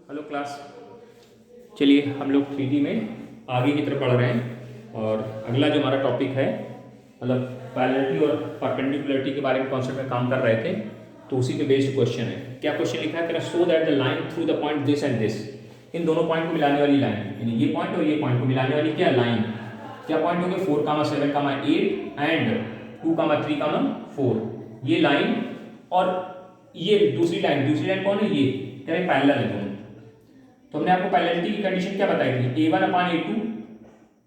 Hello class. चलिए हम लोग 3D में आगे की तरफ बढ़ रहे हैं और अगला जो हमारा टॉपिक है मतलब पैरेललिटी और परपेंडिकुलरिटी के बारे में कॉन्सेप्ट में काम कर रहे थे, तो उसी पे बेस्ड क्वेश्चन है। क्या क्वेश्चन लिखा है तेरा? So that the line through the point this and this, इन दोनों पॉइंट को मिलाने वाली लाइन, यानी ये पॉइंट और ये पॉइंट को मिलाने वाली क्या लाइन, क्या पॉइंट होंगे 4, 7, 8 एंड 2, 3, 4, ये लाइन और ये दूसरी लाइन कौन है? ये तेरे पैरेलल है दोनों। तो हमने आपको पैरेललिटी की कंडीशन क्या बताई थी? A1/A2,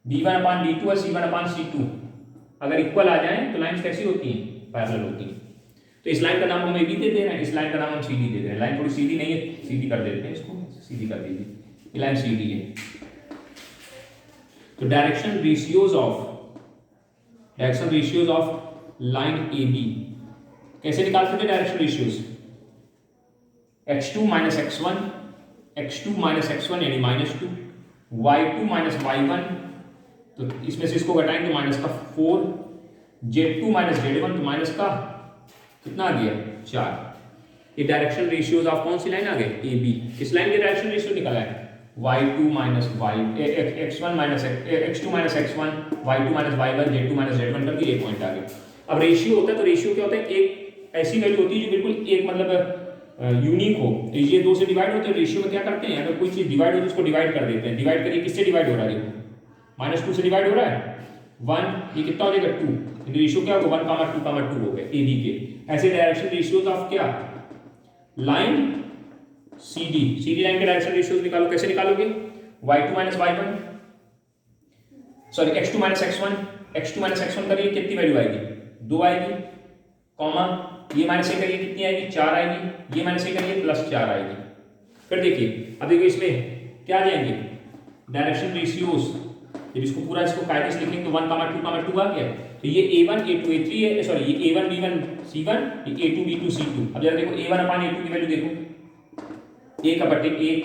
B1/B2 और C1/C2 अगर इक्वल आ जाए तो लाइंस कैसी होती हैं? पैरेलल होती हैं। तो इस लाइन का नाम हम AB दे दे रहे हैं, इस लाइन का नाम हम CD दे दे रहे हैं। लाइन थोड़ी सीधी नहीं है, सीधी कर देते हैं, इसको सीधी कर दीजिए, ये लाइन CD है। तो direction ratios of line AB कैसे निकालते थे? डायरेक्शन रेशियोज x2 - x1 यानी -2, y2 - y1, तो इसमें से इसको घटाएंगे तो माइनस का 4, z2 - z1 तो माइनस का कितना आ गया? 4। ये डायरेक्शन रेशियोज ऑफ कौन सी लाइन आ गए? AB। किस लाइन के डायरेक्शन रेशियो निकाला है? x2 - x1, y2 - y1, z2 - z1 करके ये पॉइंट आ गए। अब रेशियो होता है तो रेशियो क्या होता है? एक ऐसी वैल्यू होती है जो बिल्कुल एक मतलब यूनिक हो। ये 2 से डिवाइड होते हैं। रेशियो में क्या करते हैं? अगर कोई चीज डिवाइड हो तो उसको डिवाइड कर देते हैं। डिवाइड करिए, किससे डिवाइड हो रहा है? देखो -2 से डिवाइड हो रहा है 1, ये कितना हो जाएगा? 2। रेशियो क्या होगा? 1, 2, 2 हो गए AB के। ऐसे डायरेक्शन रेशियोज ऑफ क्या? लाइन CD लाइन के डायरेक्शन रेशियोज निकालो। कैसे निकालोगे? y2 - y1 sorry x2 - x1 करिए, कितनी वैल्यू आएगी? 2 आएगी, कॉमा ये माइनस से करिए, कितनी आएगी? 4 आएगी, ये माइनस से करिए +4 आएगी। फिर देखिए, अब देखिए इसमें क्या आ जाएंगे डायरेक्शन रेशियोज। जब इसको पूरा इसको कायदे से लिखेंगे तो 1, 2 आ गया। तो ये A1 A2 A3 है, सॉरी ये A1 B1 C1, ये A2 B2 C2। अब जरा देखो A1/A2 की वैल्यू देखो, 1/1,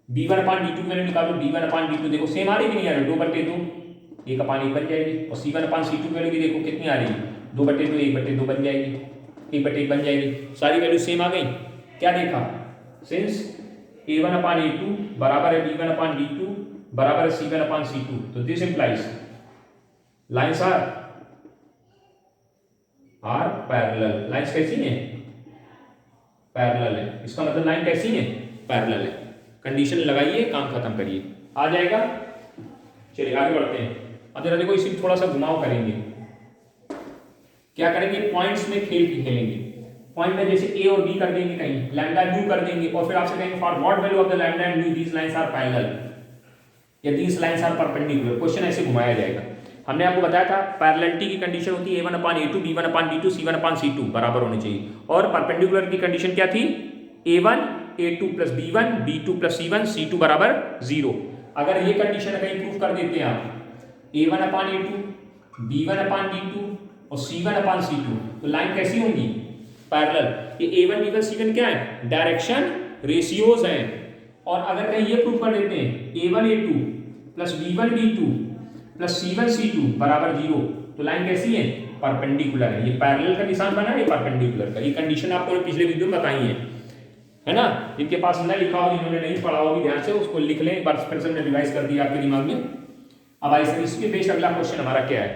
B1/B2 की वैल्यू निकालो, B1/B2 देखो सेम आ रही कि नहीं आ रही? 2/2, 1/1 बन जाएगी। और C1/C2 की वैल्यू भी देखो कितनी आ रही है? 2/2, 1/2 बन जाएगी, 1/1 बन जाएगी। सारी वैल्यू सेम आ गई। क्या देखा? सिंस A1/A2 बराबर है B1/B2 बराबर है C1/C2, तो this implies lines are parallel. Lines कैसी हैं? पैरेलल है। इसका मतलब लाइन कैसी है? पैरेलल है। कंडीशन लगाइए, काम खत्म करिए, आ जाएगा। चलिए आगे बढ़ते हैं। अब जरा देखो इसी थोड़ा सा घुमाव करेंगे। क्या करेंगे? पॉइंट्स में खेलेंगे। पॉइंट में जैसे A और B कर देंगे, कहीं लैम्डा न्यू कर देंगे और फिर आपसे कहेंगे for what value of the lambda and new these lines are parallel या these lines are perpendicular. Question ऐसे घुमाया जाएगा। हमने आपको बताया था पैरेललिटी की कंडीशन होती है A1/A2, B1/B2, C1/C2 बराबर होने चाहिए। और परपेंडिकुलर की कंडीशन क्या थी? A1 A2 + B1 B2 + C1 C2 बराबर 0। अगर ये कंडीशन कहीं प्रूफ कर देते हैं आप A1/A2, B1/B2 और C1/C2, तो लाइन कैसी होंगी? पैरेलल। ये A1 B1 C1 क्या है? डायरेक्शन रेशियोज हैं। और अगर कहीं ये प्रूफ कर देते हैं A1 A2 + B1 B2 + C1 C2 बराबर 0, तो लाइन कैसी है? परपेंडिकुलर है। ये पैरेलल का निशान बना है, ये परपेंडिकुलर का। ये कंडीशन आपको पिछले वीडियो में बताई है ना। जिनके पास न लिखा हो, जिन्होंने नहीं पढ़ा हो, ध्यान से उसको लिख लें। एक बार फिर से रिवाइज कर दिया आपके दिमाग में। अब आइए इसके बेस्ड अगला क्वेश्चन हमारा क्या है।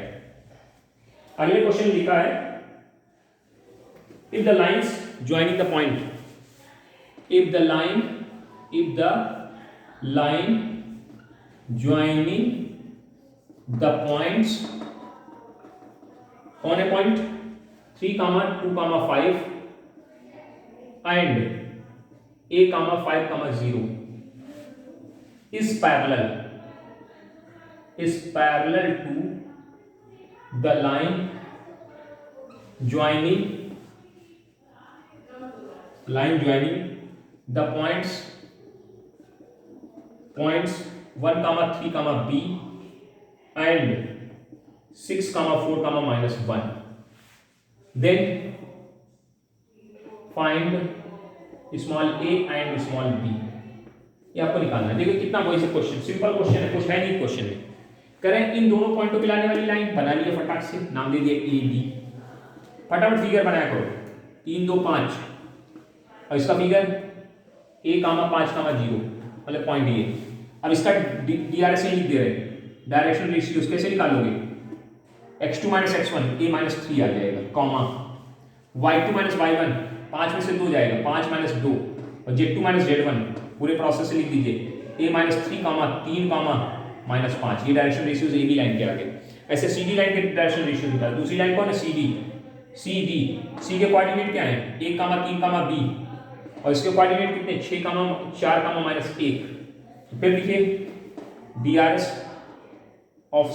अगले क्वेश्चन लिखा है if the lines joining the point, if the line joining the points, कौन है point? 3, 2, 5 and A, 5, 0 is parallel to the line joining the points 1, 3, B and 6, 4, -1, then find small a and small b। ये आपको निकालना है। देखिए कितना वही से क्वेश्चन, सिंपल क्वेश्चन है, कुछ है नहीं क्वेश्चन में। करें इन दोनों पॉइंट को मिलाने वाली लाइन बना लिए फटाक से, नाम दे दिए AB। फटाफट फिगर बनाया करो, 3, 2, 5 और इसका फिगर a कामा 5 कामा 0 मतलब पॉइंट ये। अब इसका DRS लिख दे रहे हैं, डायरेक्शन रेशियोज कैसे निकालोगे, x2 minus x1 a minus 3 आ जाएगा, कॉमा y2 माइनस y1 5 में से 2 जाएगा, 5 माइनस 2, और z2 माइनस z1 पूरे प्रोसेस से लिख दीजिए a minus 3 comma 3 comma minus 5। ये direction ratios A B line के आगे। ऐसे सी डी लाइन के डायरेक्शन रेशियो निकाल। दूसरी लाइन कौन है, सी डी। सी के कोऑर्डिनेट क्या है, 1 कामा 3 कामा b, और इसके कोऑर्डिनेट कितने 6 कामा 4 कामा माइनस 1। तो फिर लिखिए DRS ऑफ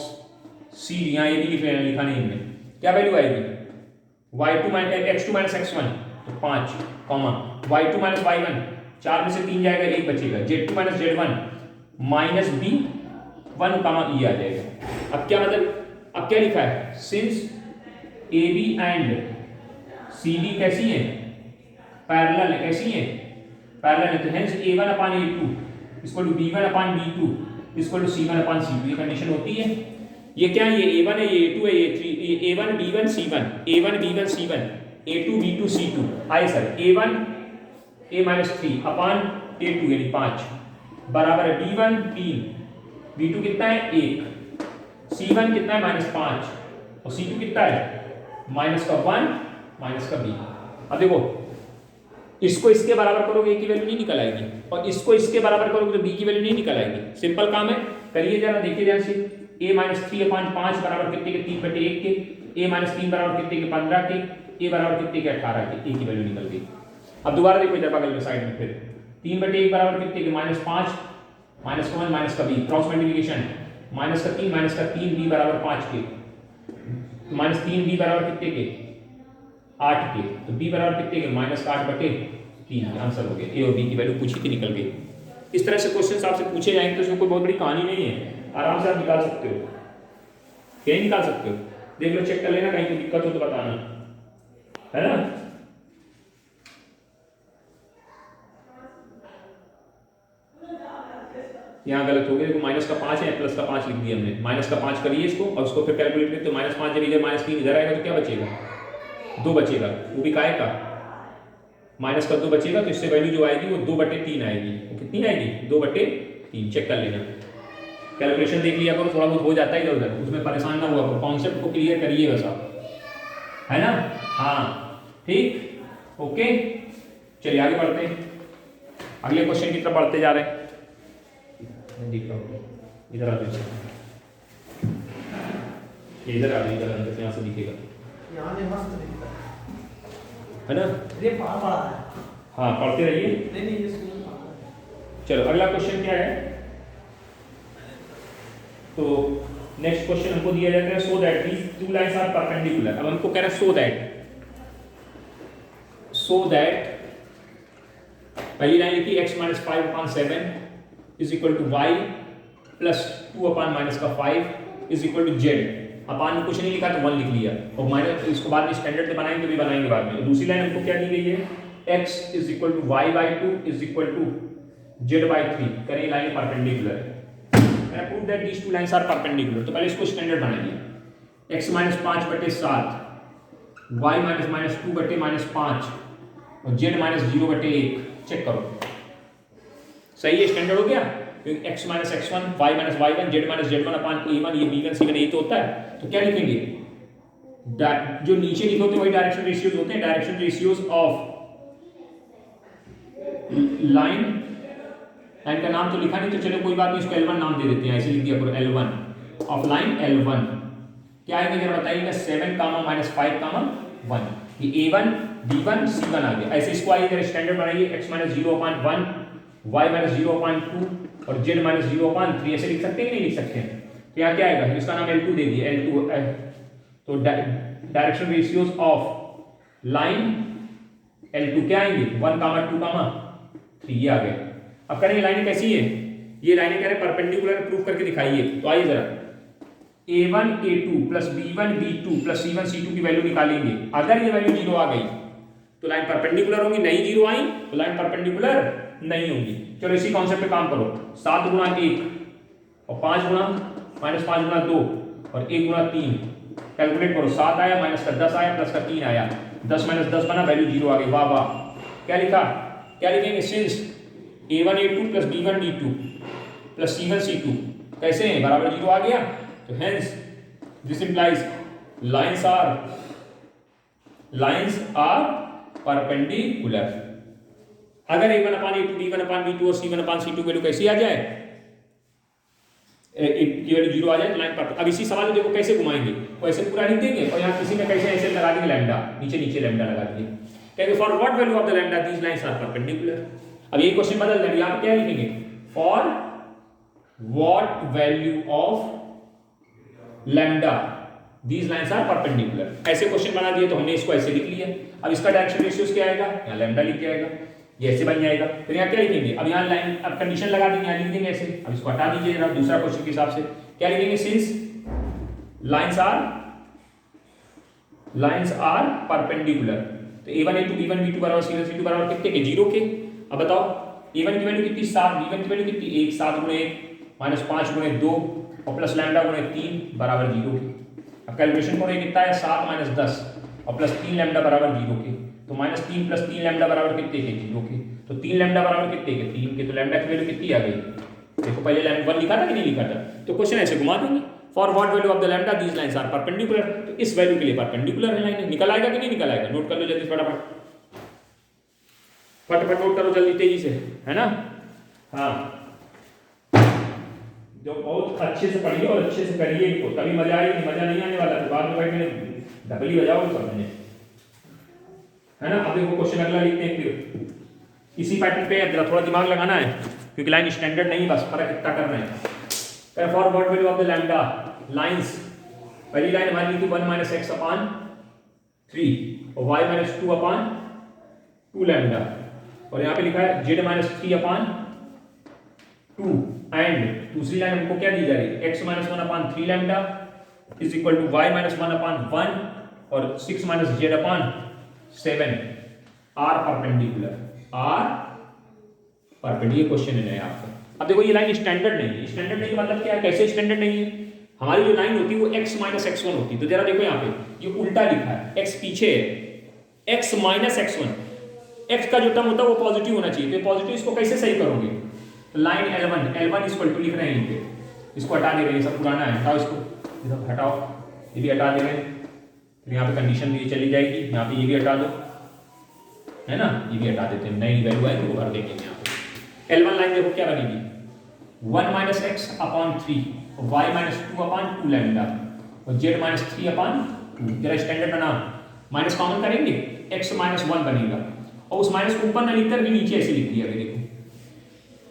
सी डी, यहाँ ये भी लिखा नहीं हमने, क्या वैल्यू आएगी, y2 minus x2 minus x1 तो 5 कॉमा y2 माइनस y1 4 में से 3 जाएगा, 1 बचेगा, z2 minus z1 minus b 1 कामा e आ जाएगा। अब क्या मतलब, अब क्या लिखा है, सिंस AB एंड CD कैसी है, पैरेलल है, कैसी है, पैरेलल है, तो hence A1 upon A2 equal to B1 upon B2 equal to C1 upon C2, ये कंडीशन होती है। ये क्या है, ये A1 है, ये A2 है, ये 3, ये A1 B1 C1, A1 B1 C1, A2 B2 C2 आए sir, A1 A minus 3 upon A2 यानी 5 बराबर है B1 3, B2 कितना है 1, C1 कितना है माइनस 5, और C2 कितना है माइनस का 1 माइनस का b। अब देखो इसको इसके बराबर करोगे a की वैल्यू नहीं निकल आएगी, और इसको इसके बराबर करोगे तो b की वैल्यू नहीं निकल आएगी। सिंपल काम है, करिए जरा, देखिए ध्यान से, a माइनस 3 अपान 5 बराबर कितने के 3 बटे 1 के, a माइनस 3 बराबर कितने के 15 के, a बराबर कितने के 18 के, a की वैल्यू निकल गई। अब दोबारा देखो इधर बगल में साइड में, फिर 3 बटे 1 बराबर कितने के माइनस 5 माइनस का 1 माइनस का b, क्रॉस मल्टीप्लिकेशन माइनस का 3 माइनस का 3 b बराबर 5 के, माइनस 3 b बराबर कितने के 8 के, तो b बराबर कितने के माइनस 8 बटे 3, आंसर हो गया। a और b की वैल्यू पूछी थी, निकल गई। इस तरह से क्वेश्चन आपसे पूछे जाएंगे तो इसमें कोई बहुत बड़ी कहानी नहीं है, आराम से आप निकाल सकते हो, कहीं निकाल सकते हो, देख लो, चेक कर लेना, कहीं कोई दिक्कत हो तो बताना, है ना। यहाँ गलत हो गया, देखो माइनस का 5 है, प्लस का 5 लिख दिया हमने, माइनस का 5 करिए इसको, और उसको फिर कैलकुलेट करें तो माइनस 5 जब इधर माइनस 3 इधर आएगा तो क्या बचेगा, 2 बचेगा, वो भी काय का माइनस का 2 बचेगा, तो इससे वैल्यू जो आएगी वो 2 बटे 3 आएगी। वो कितनी आएगी, 2 बटे 3, चेक कर लेना, कैलकुलेशन देख लिया करो, थोड़ा बहुत हो जाता है इधर उधर, उसमें परेशान ना हुआ करो, कॉन्सेप्ट को क्लियर करिए बस आप, है ना। हाँ ठीक, ओके, चलिए आगे बढ़ते हैं, अगले क्वेश्चन की तरफ बढ़ते जा रहे हैं। दिख रहा होगा, इधर आ जाइए, इधर आ जाइए, इधर अंदर से यहाँ से दिखेगा, यहाँ से मस्त दिखता है ना। ये पढ़ा है, हाँ पढ़ते रहिए। नहीं ये स्कूल में पढ़ा है। चलो अगला क्वेश्चन क्या है, तो नेक्स्ट क्वेश्चन हमको दिया जाता है, so that these two lines are perpendicular. अब हमको कह रहा है सो दैट पहली लाइन लिखी x minus 5/7 is equal to y plus 2/-5 is equal to z। Upon में कुछ नहीं लिखा तो 1 लिख लिया, और माइनस इसको बाद में स्टैंडर्ड में बनाएंगे तो भी बनाएंगे बाद में। दूसरी लाइन हमको क्या दी गई है, x is equal to y/2 is equal to z/3। करें लाइन परपेंडिकुलर है, मैंने prove that these two lines are perpendicular. तो पहले इसको स्टैंडर्ड बनाइए, x माइनस 5/7 y माइनस 2/-5 और z माइनस 0/1। चेक करो सही है, स्टैंडर्ड हो गया, क्योंकि x minus x1 y minus y1 z minus z1 अपान a1 ये b1 c1 ये तो होता है। तो क्या लिखेंगे, जो नीचे लिखे होते हैं वही डायरेक्शन रेशियोज होते हैं, direction ratios of line, line का नाम तो लिखा नहीं तो चलो कोई बात नहीं, इसको L1 नाम दे देते हैं, ऐसे लिख दिया करो L1 ऑफ लाइन L1। क्या आएगा जरा बताइएगा, 7, -5, 1। ये A1 B1 C1 आ गया। ऐसे इसको आइए जरा स्टैंडर्ड बनाइए, x माइनस 0/1 y माइनस 0/2 और z माइनस 0/3। ऐसे लिख सकते हैं कि नहीं लिख सकते हैं। तो यहाँ क्या आएगा, इसका नाम L2 दे दिया, L2। तो direction ratios of line L2 क्या आएंगे, 1, 2, 3 ये आ गए। अब करेंगे लाइनें कैसी है, ये लाइनें कह रहे परपेंडिकुलर प्रूफ करके दिखाइए। तो आइए जरा, a1 a2 plus b1 b2 plus c1 c2 की वैल्यू निकालेंगे। अगर ये वैल्यू 0 आ गई तो लाइन परपेंडिकुलर होंगी, नहीं 0 आई तो लाइन परपेंडिकुलर नहीं होंगी। चलो इसी कॉन्सेप्ट पे काम करो, 7 गुणा 1 और 5 गुणा -5 गुणा 2 और 1 गुणा 3। कैलकुलेट करो, 7 आया, माइनस का 10 आया, प्लस का 3 आया, 10 - 10 बना, वैल्यू 0 आ गई। वाह वाह, क्या लिखा, क्या लिखेंगे, since A1 A2 plus B1 B2 plus C1 C2 कैसे हैं, बराबर 0 आ गया। तो hence this implies lines are perpendicular. अगर A1 upon A2 B1 upon B2 और C1 अपान C2 वैल्यू कैसी आ जाए, की वैल्यू 0 आ जाए तो लाइन पर। अब इसी सवाल को देखो कैसे घुमाएंगे, वो ऐसे पूरा लिख देंगे और यहाँ किसी में कैसे ऐसे लगा देंगे लैम्डा, नीचे नीचे लैम्डा लगा दिए, कहेंगे for what value of the lambda these lines are perpendicular. अब ये क्वेश्चन बदल देंगे, यहाँ पे क्या लिखेंगे, for what value of lambda these lines are perpendicular. ऐसे क्वेश्चन बना दिए तो हमने इसको ऐसे लिख लिया। अब इसका डायरेक्शन रेशियोस क्या आएगा, यहाँ लैम्डा लिख जाएगा, ये ऐसे बन जाएगा। फिर यहाँ क्या लिखेंगे, अब यहाँ लाइन, अब कंडीशन लगा देंगे, यहाँ लिख देंगे ऐसे। अब इसको हटा दीजिए जरा दूसरा क्वेश्चन के हिसाब से, क्या लिखेंगे, सिंस लाइंस आर परपेंडिकुलर। तो A1 A2 B1 B2 बराबर C1 C2 बराबर कितने के, 0 के। अब बताओ A1 की वैल्यू कितनी, 7, B1 की वैल्यू कितनी, 1, 7 गुणे 1 माइनस 5 गुणे 2 और प्लस लैम्डा गुणे 3 बराबर 0 के। अब कैलकुलेशन करो, कितना है, 7 माइनस 10 और प्लस 3 लैम्डा बराबर 0 के। तो माइनस 3 प्लस 3 लैम्डा बराबर कितने के, 0 के। तो 3 लैम्डा बराबर कितने के, 3 के। तो लैम्डा की वैल्यू कितनी आ गई, देखो पहले लैम्डा 1 लिखा था कि नहीं लिखा था। तो क्वेश्चन ऐसे घुमा देंगे, for what value of the lambda these lines are perpendicular. तो इस वैल्यू के लिए परपेंडिकुलर है लाइन, निकल आएगा कि नहीं निकल आएगा, नोट कर लो जल्दी फटाफट, फटाफट नोट करो जल्दी तेजी से, है ना। हाँ, जो बहुत अच्छे से पढ़िए और अच्छे से करिए इनको, तभी मजा आएगी, मजा नहीं आने वाला तो बाद में बैठ के ढबली बजाओ समझने, है ना। अब देखो क्वेश्चन अगला लिखते हैं, फिर इसी पैटर्न पे जरा थोड़ा दिमाग लगाना है क्योंकि लाइन स्टैंडर्ड नहीं, बस फर्क इतना करना है। For what value of the lambda lines, पहली लाइन हमारी लिखी 1 माइनस एक्स अपान 3 और y माइनस 2 अपान 2 लैम्डा, और यहाँ पे लिखा है z माइनस 3 अपान 2 एंड दूसरी लाइन हमको क्या दी जा रही है, x minus 1 upon 3 lambda is equal to y minus 1 upon 1 और 6 minus z upon 7 are perpendicular question है आपका। अब देखो ये लाइन स्टैंडर्ड नहीं है, स्टैंडर्ड नहीं मतलब क्या है, कैसे स्टैंडर्ड नहीं है, हमारी जो लाइन होती है वो x माइनस x1 होती है। तो जरा देखो यहाँ पे ये उल्टा लिखा है, x पीछे है, x माइनस x1, x का जो टर्म होता है वो पॉजिटिव होना चाहिए, तो पॉजिटिव इसको कैसे सही करोगे, तो लाइन L1 इक्वल टू लिख रहे हैं ये, इसको हटा दे रहे हैं, सब पुराना है, हटाओ इसको, हटाओ, ये भी हटा दे रहे हैं। फिर यहाँ पे कंडीशन भी चली जाएगी, यहाँ पे ये भी हटा दो, है ना, ये भी हटा देते हैं, नई वैल्यू है तो भर देंगे यहाँ पे। L1 लाइन देखो क्या बनेगी, 1 माइनस एक्स अपॉन 3 और y माइनस 2 अपॉन 2 लैम्डा और z माइनस 3 अपॉन 2। जरा स्टैंडर्ड बना, माइनस कॉमन करेंगे x माइनस 1 बनेगा और उस माइनस को ऊपर ना लिखकर भी नीचे ऐसे लिख दिया, अभी देखो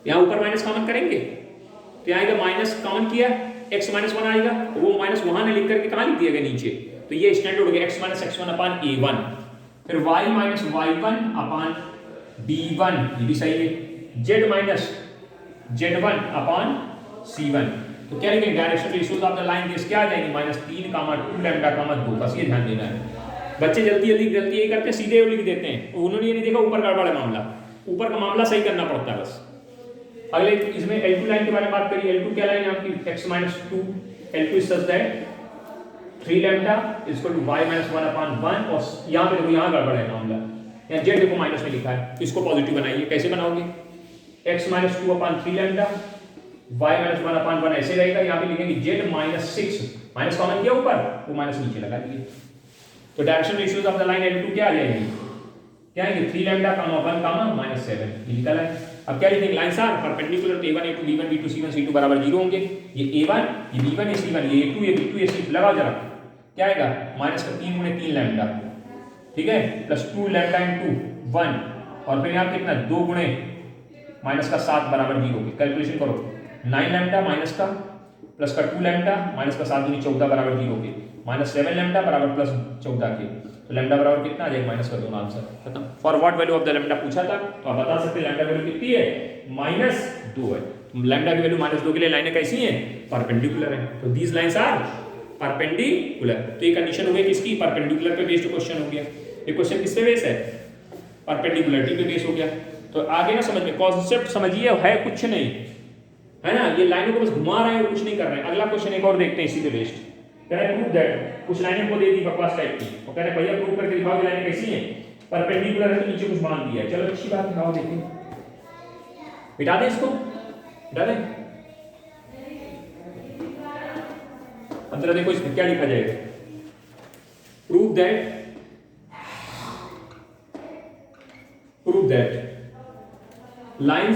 यहाँ ऊपर माइनस कॉमन करेंगे तो यहाँ आएगा माइनस कॉमन किया x माइनस 1 आएगा, तो वो माइनस वहां ना लिख करके कहाँ लिख दिया गया नीचे, तो ये स्टैंडर्ड हो गया x minus x1 upon a1, फिर y minus y1 upon b1, ये भी सही है, z minus z1 upon c1। तो क्या लिखेंगे, direction ratios of the line this क्या आ जाएंगे, -3 2 लैम्डा 2, बस ये ध्यान देना है। बच्चे जल्दी गलती ये करते हैं, सीधे लिख देते हैं, उन्होंने ये नहीं देखा ऊपर गड़बड़ है मामला, ऊपर का मामला सही करना पड़ता है बस। अगले इसमें L2 लाइन के बारे में बात करिए, L2 क्या लाइन है आपकी, x minus 2, L2 is such that 3 lambda is equal to y minus 1 upon 1, और यहाँ पे देखो यहाँ गड़बड़ है मामला, यहाँ z देखो माइनस में लिखा है, इसको पॉजिटिव बनाइए, कैसे बनाओगे, x minus 2 upon 3 lambda y minus 1 upon 1 ऐसे रहेगा, यहाँ पे लिखेंगे z माइनस 6, माइनस कॉमन किया ऊपर, वो माइनस नीचे लगा दिए, तो direction ratios of the line L2 क्या आ जाएगी, क्या आएंगे 3 लैम्डा कामा 1 कामा -7, ये निकल है। अब क्या लिखेंगे, लाइंस आर परपेंडिकुलर, तो A1 A2 B1 B2 C1 C2 बराबर 0 होंगे, ये A1 ये B1 ये C1 ये A2 ये B2 ये C2, लगाओ जरा क्या आएगा, माइनस का 3 गुणे 3 लैम्डा, ठीक है, प्लस 2 लैम्डा इनटू 1, और फिर यहाँ कितना 2 गुणे माइनस का 7 बराबर 0 के, कैलकुलेशन करो 9 लैम्डा माइनस का प्लस का 2 लैम्डा माइनस का 7 दूनी 14 बराबर 0 के, -7 लैम्डा बराबर प्लस 14 के, तो लैम्डा बराबर कितना आ जाएगा, माइनस का 2 आंसर खत्म। For what value of the lambda पूछा था, तो आप बता सकते हैं लैम्डा वैल्यू कितनी है, -2 है, लैम्डा की वैल्यू -2 के लिए लाइनें कैसी हैं, परपेंडिकुलर है, तो दीस लाइंस आर परपेंडिकुलर। तो ये कंडीशन हो गई किसकी, परपेंडिकुलर पे बेस्ड क्वेश्चन हो गया, ये क्वेश्चन किस पे बेस है, परपेंडिकुलरिटी पे बेस हो गया। तो आगे ना समझ में, कॉन्सेप्ट समझिए, है कुछ नहीं, है ना, ये लाइनों को बस घुमा रहे हैं और कुछ नहीं कर रहे हैं। अगला क्वेश्चन एक और देखते हैं इसी पे बेस्ड, कह रहे प्रूव दैट, कुछ लाइनें को दे दी बकवास टाइप की, और कह रहे भैया प्रूव करके दिखाओ कि लाइनें कैसी हैं, परपेंडिकुलर है तो नीचे कुछ मान दिया है, चलो अच्छी बात है, आओ देखें। मिटा दें इसको, मिटा दें। अब जरा देखो इसमें क्या लिखा जाएगा, प्रूव दैट लाइन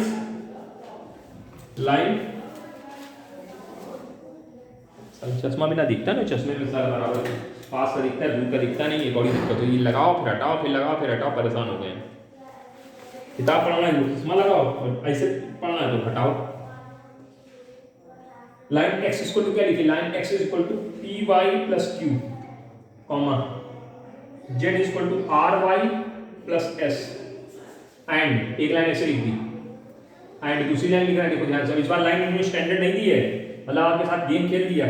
चश्मा बिना दिखता ना, चश्मे में सारा बराबर पास का दिखता है, दूर का दिखता नहीं, एक बड़ी दिक्कत है। ये लगाओ फिर हटाओ, फिर लगाओ फिर हटाओ, परेशान हो गए हैं। किताब पढ़ना है तो चश्मा लगाओ, और ऐसे पढ़ना है तो हटाओ। लाइन x इक्वल टू क्या लिखी, line x is equal to py plus q comma z is equal to ry plus s and एक लाइन ऐसे लिख दी एंड दूसरी लाइन लिख रहा है। देखो ध्यान से, इस बार लाइन इन्होंने स्टैंडर्ड नहीं दी है, मतलब आपके साथ गेम खेल दिया।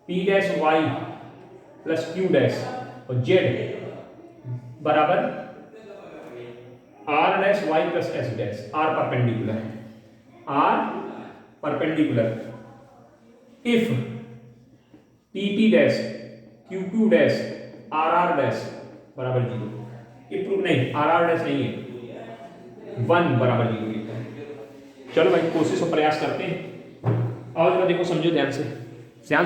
p dash y plus q dash और z बराबर r dash y plus s dash, r perpendicular if pp dash qq dash rr dash बराबर 0। if प्रूफ नहीं, rr डैश नहीं है, 1 बराबर 0 लिखा है। चलो भाई कोशिश और प्रयास करते हैं। और जरा देखो, समझो ध्यान से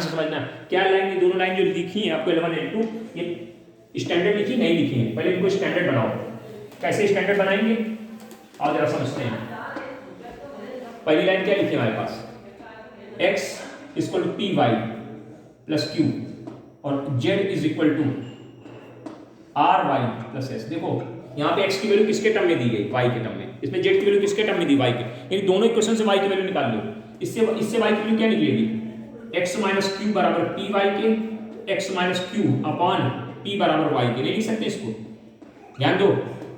समझना क्या लाइन, ये दोनों लाइन जो लिखी है आपको L1 L2, ये स्टैंडर्ड लिखी नहीं लिखी है, पहले इनको स्टैंडर्ड बनाओ। कैसे स्टैंडर्ड बनाएंगे और जरा समझते हैं। पहली लाइन क्या लिखी है हमारे पास, x equal to py plus q और z is equal to ry plus s। देखो यहाँ पे x की वैल्यू किसके टर्म में दी गई, y के टर्म में, इसमें z की वैल्यू किसके टर्म में दी, y के। यानी दोनों इक्वेशन से y की वैल्यू निकाल लो। इससे y की वैल्यू क्या निकलेगी, x माइनस q बराबर py के, x minus q upon p बराबर y के। नहीं लिख सकते इसको, ध्यान दो।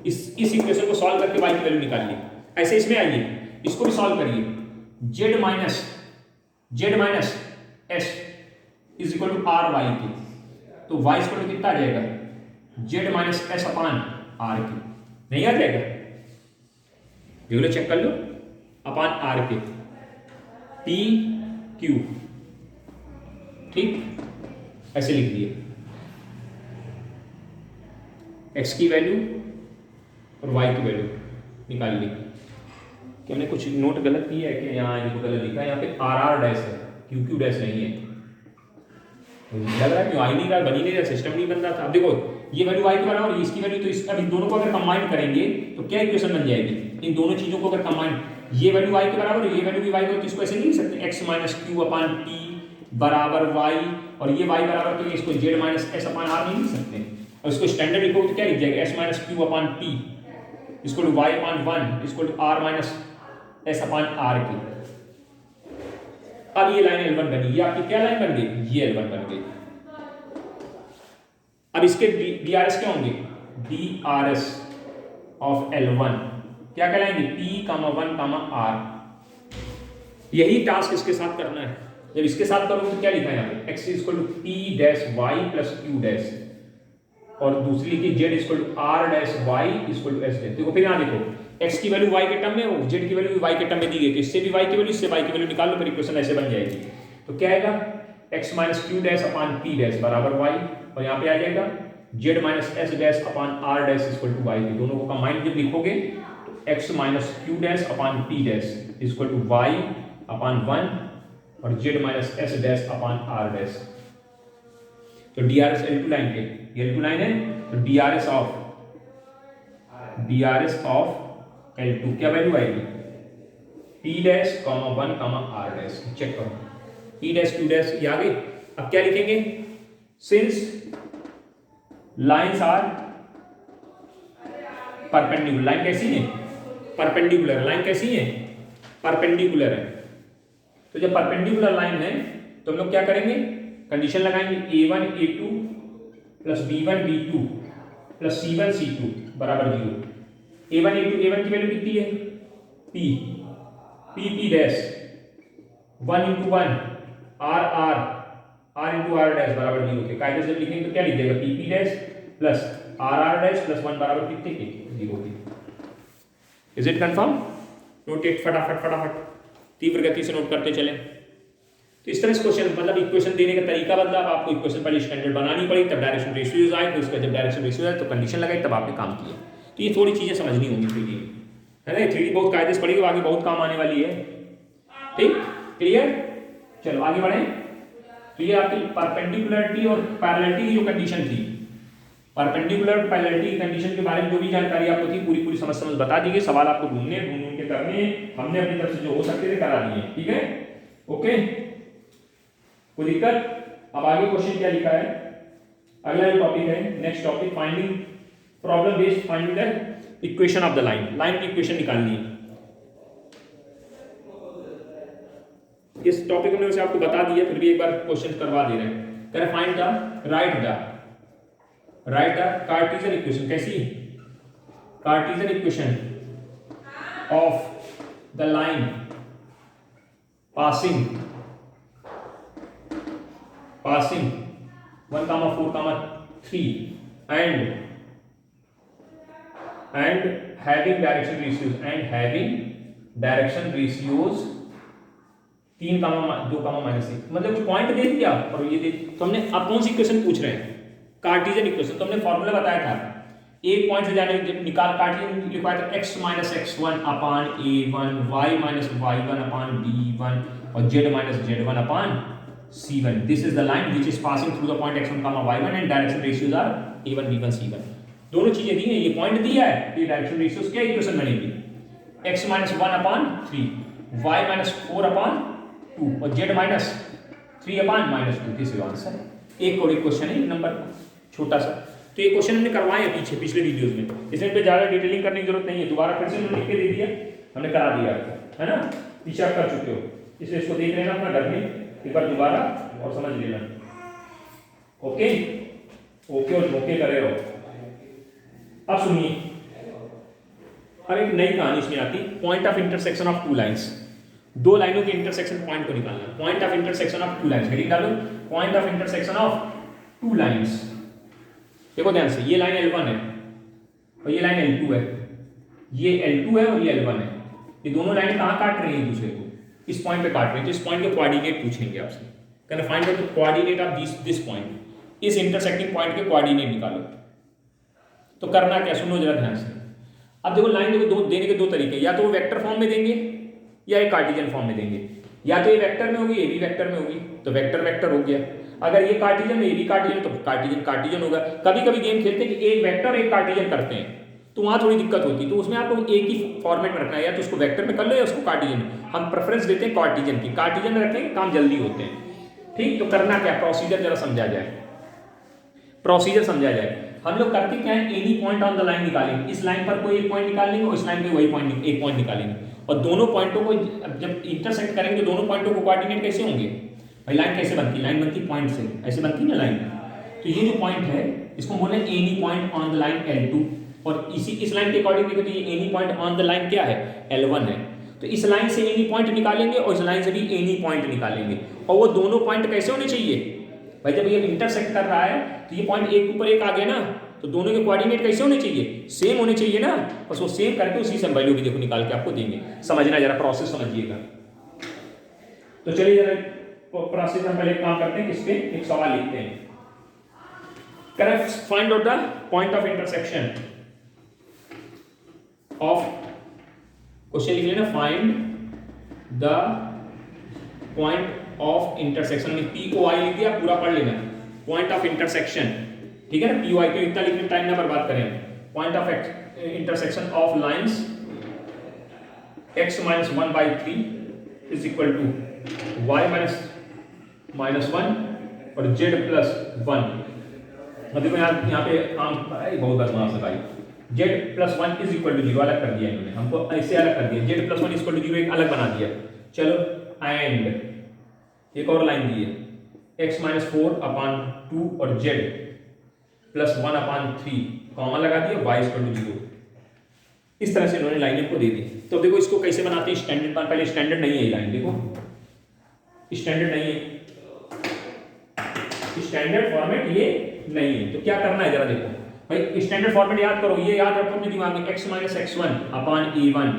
इस इक्वेशन को सॉल्व करके y की वैल्यू निकालिए। ऐसे इसमें आइए, इसको भी सॉल्व करिए। z minus s is equal to R Y के, तो y इक्वल टू कितना आ जाएगा, z minus s upon r के। नहीं आ जाएगा, देख लो, चेक कर लो, अपान r के p q, ठीक, ऐसे लिख दिए। x की वैल्यू और y की वैल्यू निकाल ली। कि हमने कुछ नोट गलत किया है कि यहाँ इनको गलत लिखा है, यहाँ पे RR डैश है, QQ डैश नहीं है। लग रहा है क्यों आ ही नहीं रहा, बन ही नहीं रहा, सिस्टम नहीं बन रहा था। अब देखो ये वैल्यू y के बराबर, इसकी वैल्यू, तो अब इन दोनों को अगर कंबाइन करेंगे तो क्या इक्वेशन बन जाएगी, इन दोनों चीजों को अगर कंबाइन, ये वैल्यू y के बराबर, ये वैल्यू भी y के, तो इसको ऐसे नहीं लिख सकते x minus q upon p बराबर y, और ये y बराबर, तो इसको z minus s upon r नहीं लिख सकते। और इसको स्टैंडर्ड लिखोगे तो क्या लिख जाएगा, s minus q upon p इसको टू y अपान 1 इसको to r minus s upon r की। अब ये लाइन L1 बनी, ये आपकी क्या लाइन बन गई, ये L1 बन गई। अब इसके DRS क्या होंगे, DRS ऑफ L1 क्या कहलाएंगे, P, 1, R। यही टास्क इसके साथ करना है। जब इसके साथ करोगे तो क्या लिखा है यहाँ पे, x equal to p dash y plus q dash, और दूसरी लिखी z equal to r dash y equal to s dash. देखो फिर यहाँ देखो, x की वैल्यू y के टर्म में, और z की वैल्यू भी y के टर्म में दी गई, तो इससे भी y की वैल्यू, इससे y की वैल्यू निकाल लो, फिर इक्वेशन ऐसे बन जाएगी। तो क्या आएगा, x minus q dash upon p dash बराबर y, और यहाँ पे आ जाएगा z minus s dash upon r dash equal to y। दोनों को कंबाइन जब लिखोगे तो x minus q dash upon p dash equal to y upon 1 और z minus s dash upon r dash. तो DRS L2 लाइन के, L2 line है, तो DRS ऑफ L2 क्या वैल्यू आएगी, p dash 1, r dash. Check करो, p dash q dash ये आ गई। अब क्या लिखेंगे, since lines are perpendicular, line कैसी है, परपेंडिकुलर, लाइन कैसी है, परपेंडिकुलर है। तो जब परपेंडिकुलर लाइन है तो हम लोग क्या करेंगे, कंडीशन लगाएंगे a1 a2 plus b1 b2 plus c1 c2 बराबर 0। a1 की वैल्यू कितनी है, p dash 1 into 1 r into r dash बराबर 0 के। कायदे से लिखेंगे तो क्या लिख जाएगा, p dash plus r dash plus 1 बराबर कितने के, 0 के। Is it confirm, note it फटाफट तीव्र गति से नोट करते चलें। तो इस तरह से क्वेश्चन, मतलब इक्वेशन देने का तरीका बदला। आपको इक्वेशन पहले स्टैंडर्ड बनानी पड़ी, तब डायरेक्शन रेशियोज आए, तो उसका जब डायरेक्शन रेशियो आए तो कंडीशन लगाई, तब आपने काम किया। तो ये थोड़ी चीजें समझनी होंगी फिर ये। है ना। 3D बहुत कायदे से पढ़ेगी, आगे बहुत काम आने वाली है। ठीक, क्लियर। चलो आगे बढ़े। तो ये आपकी परपेंडिकुलरिटी और पैरेललिटी की जो कंडीशन थी, परपेंडिकुलर और पैरेललिटी की कंडीशन के बारे में जो भी जानकारी आपको थी पूरी पूरी समझ बता दी गई। सवाल आपको ढूंढ के करने, हमने अपनी तरफ से जो हो सकते थे करा दिए। ठीक है, ओके, कोई दिक्कत। अब आगे क्वेश्चन क्या लिखा है, अगला जो टॉपिक है, next topic, finding problem based finding the equation of the line. Line की इक्वेशन निकालनी है। इस टॉपिक में वैसे आपको बता दिया, फिर भी एक बार क्वेश्चन करवा दे रहे हैं। कह रहे find the right the Cartesian equation. कैसी Cartesian equation of the line passing 1, 4, 3 and having direction ratios 3, 2, -1। मतलब कुछ पॉइंट दे दिया और ये दे, तो हमने अब कौन सी इक्वेशन पूछ रहे हैं, कार्टेशियन इक्वेशन। तो हमने फॉर्मूला बताया था, एक पॉइंट से जाने निकाल, कार्टेशियन रिक्वायर था x - x1 upon a1, y - y1 upon b1 और z - z1 upon c1। This is the line which is passing through the point x1, y1 and direction ratios are a1, b1, c1। दोनों चीजें दी हैं, ये point दिया है, ये direction ratios क्या equation बनेगी, x - 1 अपान 3, y - 4 अपान 2 और z - 3 upon -2। This is answer. एक और एक क्वेश्चन है, एक नंबर छोटा सा। तो ये क्वेश्चन हमने करवाए हैं पिछले वीडियोस में, इसमें पे ज्यादा डिटेलिंग करने की जरूरत नहीं है। दोबारा फिर से हमने लिख के दे दिया, हमने करा दिया आपको, है ना, पीछे आप कर चुके हो, इसलिए इसको देख लेना अपना घर में एक बार दोबारा और समझ लेना। ओके ओके और ओके करे रहो। अब सुनिए, अब एक नई कहानी इसमें आती, point of intersection of two lines. दो लाइनों के इंटरसेक्शन पॉइंट को निकालना। Point of intersection of two lines, heading डालो, point of intersection of two lines. देखो ध्यान से, ये लाइन L1 है और ये लाइन L2 है, ये L2 है और ये L1 है। ये दोनों लाइन कहाँ काट रही हैं एक दूसरे को, इस पॉइंट पे काट रही है। तो इस पॉइंट के कोऑर्डिनेट पूछेंगे आपसे, can find out the coordinate of this point. इस इंटरसेक्टिंग पॉइंट के कोऑर्डिनेट निकालो। तो करना क्या, सुनो जरा ध्यान से। अब देखो लाइन देखो, दो देने के दो तरीके, या तो वो वेक्टर फॉर्म में देंगे या एक कार्टेशियन फॉर्म में देंगे। या तो ये वेक्टर में होगी, ये भी वेक्टर में होगी, तो वेक्टर वेक्टर हो गया। अगर ये कार्टेशियन में, ये भी कार्टेशियन, तो कार्टेशियन कार्टेशियन होगा। कभी कभी गेम खेलते हैं कि एक वेक्टर एक कार्टेशियन करते हैं, तो वहाँ थोड़ी दिक्कत होती है। तो उसमें आपको एक ही फॉर्मेट में रखना है, या तो उसको वेक्टर में कर लो या उसको कार्टेशियन में। हम प्रेफरेंस देते हैं कार्टेशियन की, कार्टेशियन में रखेंगे काम जल्दी होते हैं। ठीक, तो करना क्या, प्रोसीजर जरा समझा जाए, प्रोसीजर समझा जाए। हम लोग करते क्या है, any point on the line निकालेंगे। इस लाइन पर कोई एक पॉइंट निकाल लेंगे और इस लाइन पे वही पॉइंट, एक पॉइंट निकालेंगे, और दोनों पॉइंटों को जब इंटरसेक्ट करेंगे तो दोनों पॉइंटों को कोऑर्डिनेट कैसे होंगे भाई। लाइन कैसे बनती है, लाइन बनती है पॉइंट से, ऐसे बनती है ना लाइन। तो ये जो पॉइंट है इसको बोले any point on the line L2, और इस लाइन के अकॉर्डिंग देखो तो ये any point on the line क्या है, L1 है। तो इस लाइन से एनी पॉइंट निकालेंगे और इस लाइन से भी एनी पॉइंट निकालेंगे, और वो दोनों पॉइंट कैसे होने चाहिए भाई। जब ये इंटरसेक्ट कर रहा है तो ये पॉइंट एक ऊपर एक आ गया ना, तो दोनों के कोऑर्डिनेट कैसे होने चाहिए, सेम होने चाहिए ना। बस वो सेम करके उसी से वैल्यू भी देखो निकाल के आपको देंगे। समझना जरा, प्रोसेस समझिएगा। तो चलिए जरा प्रोसेस हम पहले काम करते हैं, किस पे एक सवाल लिखते हैं। Correct, find out the point of intersection of, question लिख लेना, find the point of intersection में POI लिख दिया, पूरा पढ़ लेना, पॉइंट ऑफ इंटरसेक्शन, ठीक है ना। POI को इतना लिखने टाइम ना बर्बाद करें। Point of intersection of lines x - 1/3 is equal to y -1 और z + 1। अब देखो यहाँ पे आम बहुत बदमाश है भाई, z + 1 इज इक्वल टू 0 अलग कर दिया इन्होंने, हमको ऐसे अलग कर दिया, z + 1 इज इक्वल टू 0 एक अलग बना दिया। चलो, एंड एक और लाइन दी है, x - 4/2 और z + 1/3, कॉमा लगा दिया, y = 0। इस तरह से इन्होंने लाइन को दे दी। तो देखो इसको कैसे बनाते हैं, स्टैंडर्ड, पहले स्टैंडर्ड नहीं है ये लाइन, देखो स्टैंडर्ड नहीं है, स्टैंडर्ड फॉर्मेट ये नहीं है। तो क्या करना है जरा देखो भाई, स्टैंडर्ड फॉर्मेट याद करो, ये याद रखो अपने दिमाग में, x - x1/a1,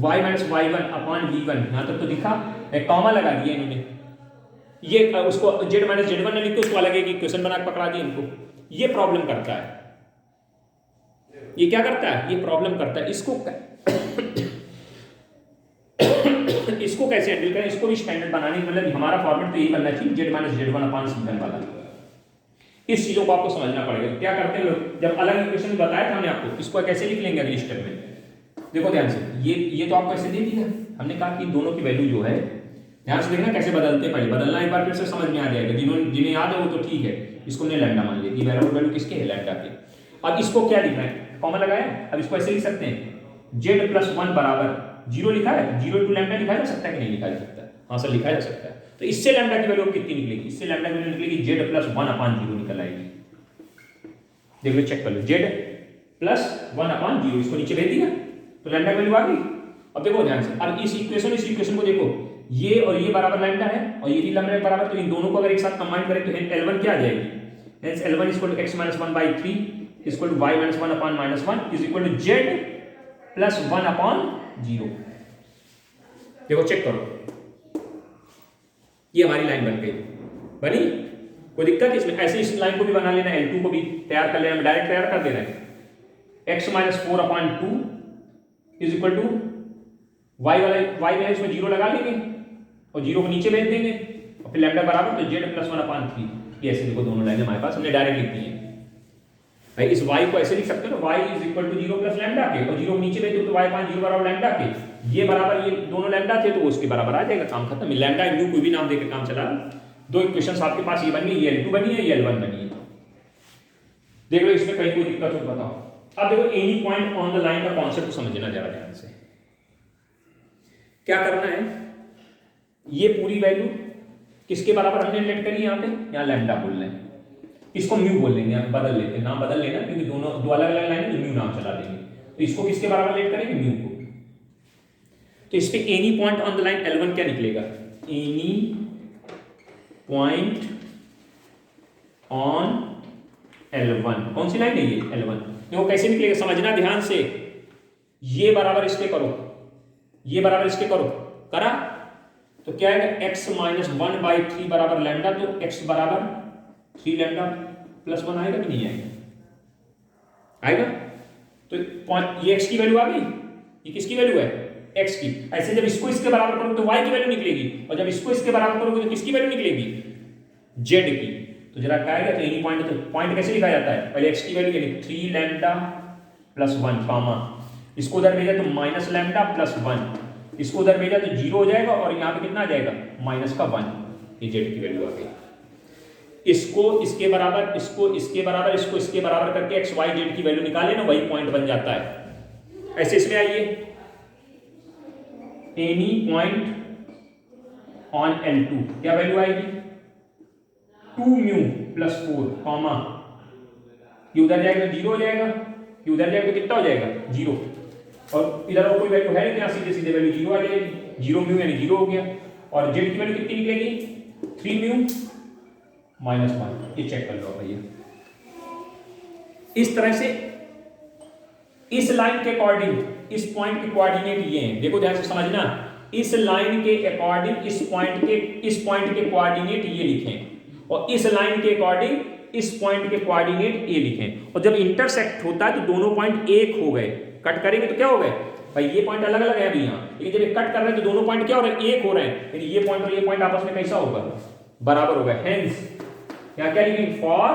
y - y1/v1। यहां तक तो दिखा, एक कॉमा लगा दिया इन्होंने, ये उसको z - z1 लिख के उसको अलग एक इक्वेशन बना के पकड़ा दिया इनको। ये प्रॉब्लम करता है, ये क्या करता है, ये प्रॉब्लम करता है। इसको इसको कैसे हैंडल करें, इसको भी स्टैंडर्ड बनाने मतलब हमारा फॉर्मेट तो यही बनना चाहिए Z minus Z one upon C one वाला। इस चीजों को आपको समझना पड़ेगा। तो क्या करते हैं लोग, जब अलग इक्वेशन बताया था हमने आपको, इसको कैसे लिख लेंगे अगली स्टेप में। देखो ध्यान से, ये तो आपको ऐसे दे दिया, हमने कहा कि दोनों की वैल्यू जो है, ध्यान से देखना कैसे बदलते हैं, पहले बदलना एक बार फिर से समझ में आ जाएगा। जिन्हें याद है वो तो ठीक है, इसको हमने लैम्डा मान लिया कि वेरिएबल वैल्यू किसके है, लैम्डा के। अब इसको क्या लिखना है, कॉमा लगाया, अब इसको ऐसे लिख सकते हैं जेड प्लस वन बराबर जीरो लिखा है, जीरो टू लैम्डा लिखा जा सकता है कि नहीं लिखा जा सकता? हाँ सर लिखा जा सकता है। तो इससे लैम्डा की वैल्यू कितनी निकलेगी, इससे लैम्डा की वैल्यू निकलेगी Z plus one upon zero निकल आएगी। देख लो चेक कर लो, Z plus one upon zero, इसको नीचे भेज दिया तो लैम्डा की वैल्यू आ गई। अब देखो ध्यान से, अब इस इक्वेशन को देखो, ये और ये बराबर लैम्डा है और ये भी लैम्डा बराबर, तो इन दोनों को अगर एक साथ कंबाइन करें तो L1 क्या आ जाएगी, hence L1 equal to x minus 1/3 equal to y minus 1 upon minus 1 is equal to z plus 1 upon 0। देखो चेक करो, ये हमारी लाइन बन गई, बनी, कोई दिक्कत इसमें? ऐसे इस लाइन को भी बना लेना, L2 को भी तैयार कर लेना, डायरेक्ट तैयार कर देना है, x minus 4 upon 2 is equal to y में इसमें जीरो लगा लेंगे और जीरो को नीचे भेज देंगे और फिर लैम्डा बराबर तो z प्लस 1 अपॉन 3। ये ऐसे देखो दोनों लाइनें हमारे पास हमने डायरेक्ट लिख दी है भाई। इस y को ऐसे लिख सकते हो ना, y is equal to 0 plus lambda के, और 0 को नीचे भेज दो तो y अपॉन 0 बराबर लैम्डा के, ये बराबर ये दोनों लैम्डा थे तो उसके बराबर आ जाएगा, काम खत्म। लैम्डा म्यू कोई भी नाम देकर काम चला। दो इक्वेशंस आपके पास ये बन गई, ये L2 बनी है, ये L1 बनी है। देख लो इसमें कहीं कोई दिक्कत हो तो बताओ। अब देखो any point on the line का कॉन्सेप्ट समझना जरा ध्यान से। क्या करना है, ये पूरी वैल्यू किसके बराबर हमने लेट करी, यहाँ पे यहाँ लैम्डा बोल रहे हैं, इसको म्यू बोल लेंगे, हम बदल लेते हैं, नाम बदल लेना क्योंकि दोनों दो अलग अलग लाइन है, म्यू नाम चला देंगे। तो इसको किसके बराबर लेट करेंगे, म्यू को। तो इस पे any point on the line L1 क्या निकलेगा, एनी पॉइंट ऑन L1, कौन सी लाइन है ये, L1। देखो कैसे निकलेगा, समझना ध्यान से, ये बराबर इसके करो, ये बराबर इसके करो, करा तो क्या है, x माइनस 1/3 बराबर लैम्डा, तो x बराबर 3 लैम्डा प्लस 1 आएगा कि नहीं आएगा, आएगा। तो ये x की वैल्यू आ गई, ये किसकी वैल्यू है, x की। ऐसे जब इसको इसके बराबर करोगे तो y की वैल्यू निकलेगी, और जब इसको इसके बराबर करोगे तो किसकी वैल्यू निकलेगी, z की। तो जरा क्या आएगा, तो एनी पॉइंट, तो पॉइंट कैसे लिखा जाता है, पहले x की वैल्यू यानी 3 लैम्डा प्लस 1 कामा, इसको उधर भेजा तो माइनस लैम्डा प्लस 1, इसको उधर भेजा तो 0 हो जाएगा और यहाँ पे कितना आ जाएगा, माइनस का 1, ये जेड की वैल्यू आ गई। इसको इसके बराबर, इसको इसके बराबर, इसको इसके बराबर करके एक्स वाई जेड की वैल्यू निकाले ना, वही पॉइंट बन जाता है। ऐसे इसमें आइए, एनी पॉइंट ऑन L2 क्या वैल्यू आएगी, 2 म्यू प्लस 4 कॉमा, ये उधर जाएगा 0 हो जाएगा, ये उधर जाएगा तो कितना हो जाएगा 0, और इधर और कोई वैल्यू है नहीं, सीधे सीधे वैल्यू 0 आ जाएगी, 0 म्यू यानी 0 हो गया। और जेड की वैल्यू कितनी निकलेगी, 3 म्यू माइनस 1, ये चेक कर लो भैया। इस तरह से इस लाइन के अकॉर्डिंग इस पॉइंट के कोऑर्डिनेट ये हैं, देखो ध्यान से समझना, इस लाइन के अकॉर्डिंग इस पॉइंट के कोऑर्डिनेट ये लिखें, और इस लाइन के अकॉर्डिंग इस पॉइंट के कोऑर्डिनेट ये लिखें। और जब इंटरसेक्ट होता है तो दोनों पॉइंट एक हो गए, कट करेंगे तो क्या हो गए भाई, ये पॉइंट अलग अलग है अभी यहाँ, लेकिन जब ये कट कर रहे हैं तो दोनों पॉइंट क्या हो रहे हैं, एक हो रहे हैं, यानी ये पॉइंट और ये पॉइंट आपस में कैसा होगा, बराबर होगा। हेंस यहाँ क्या लिखेंगे, for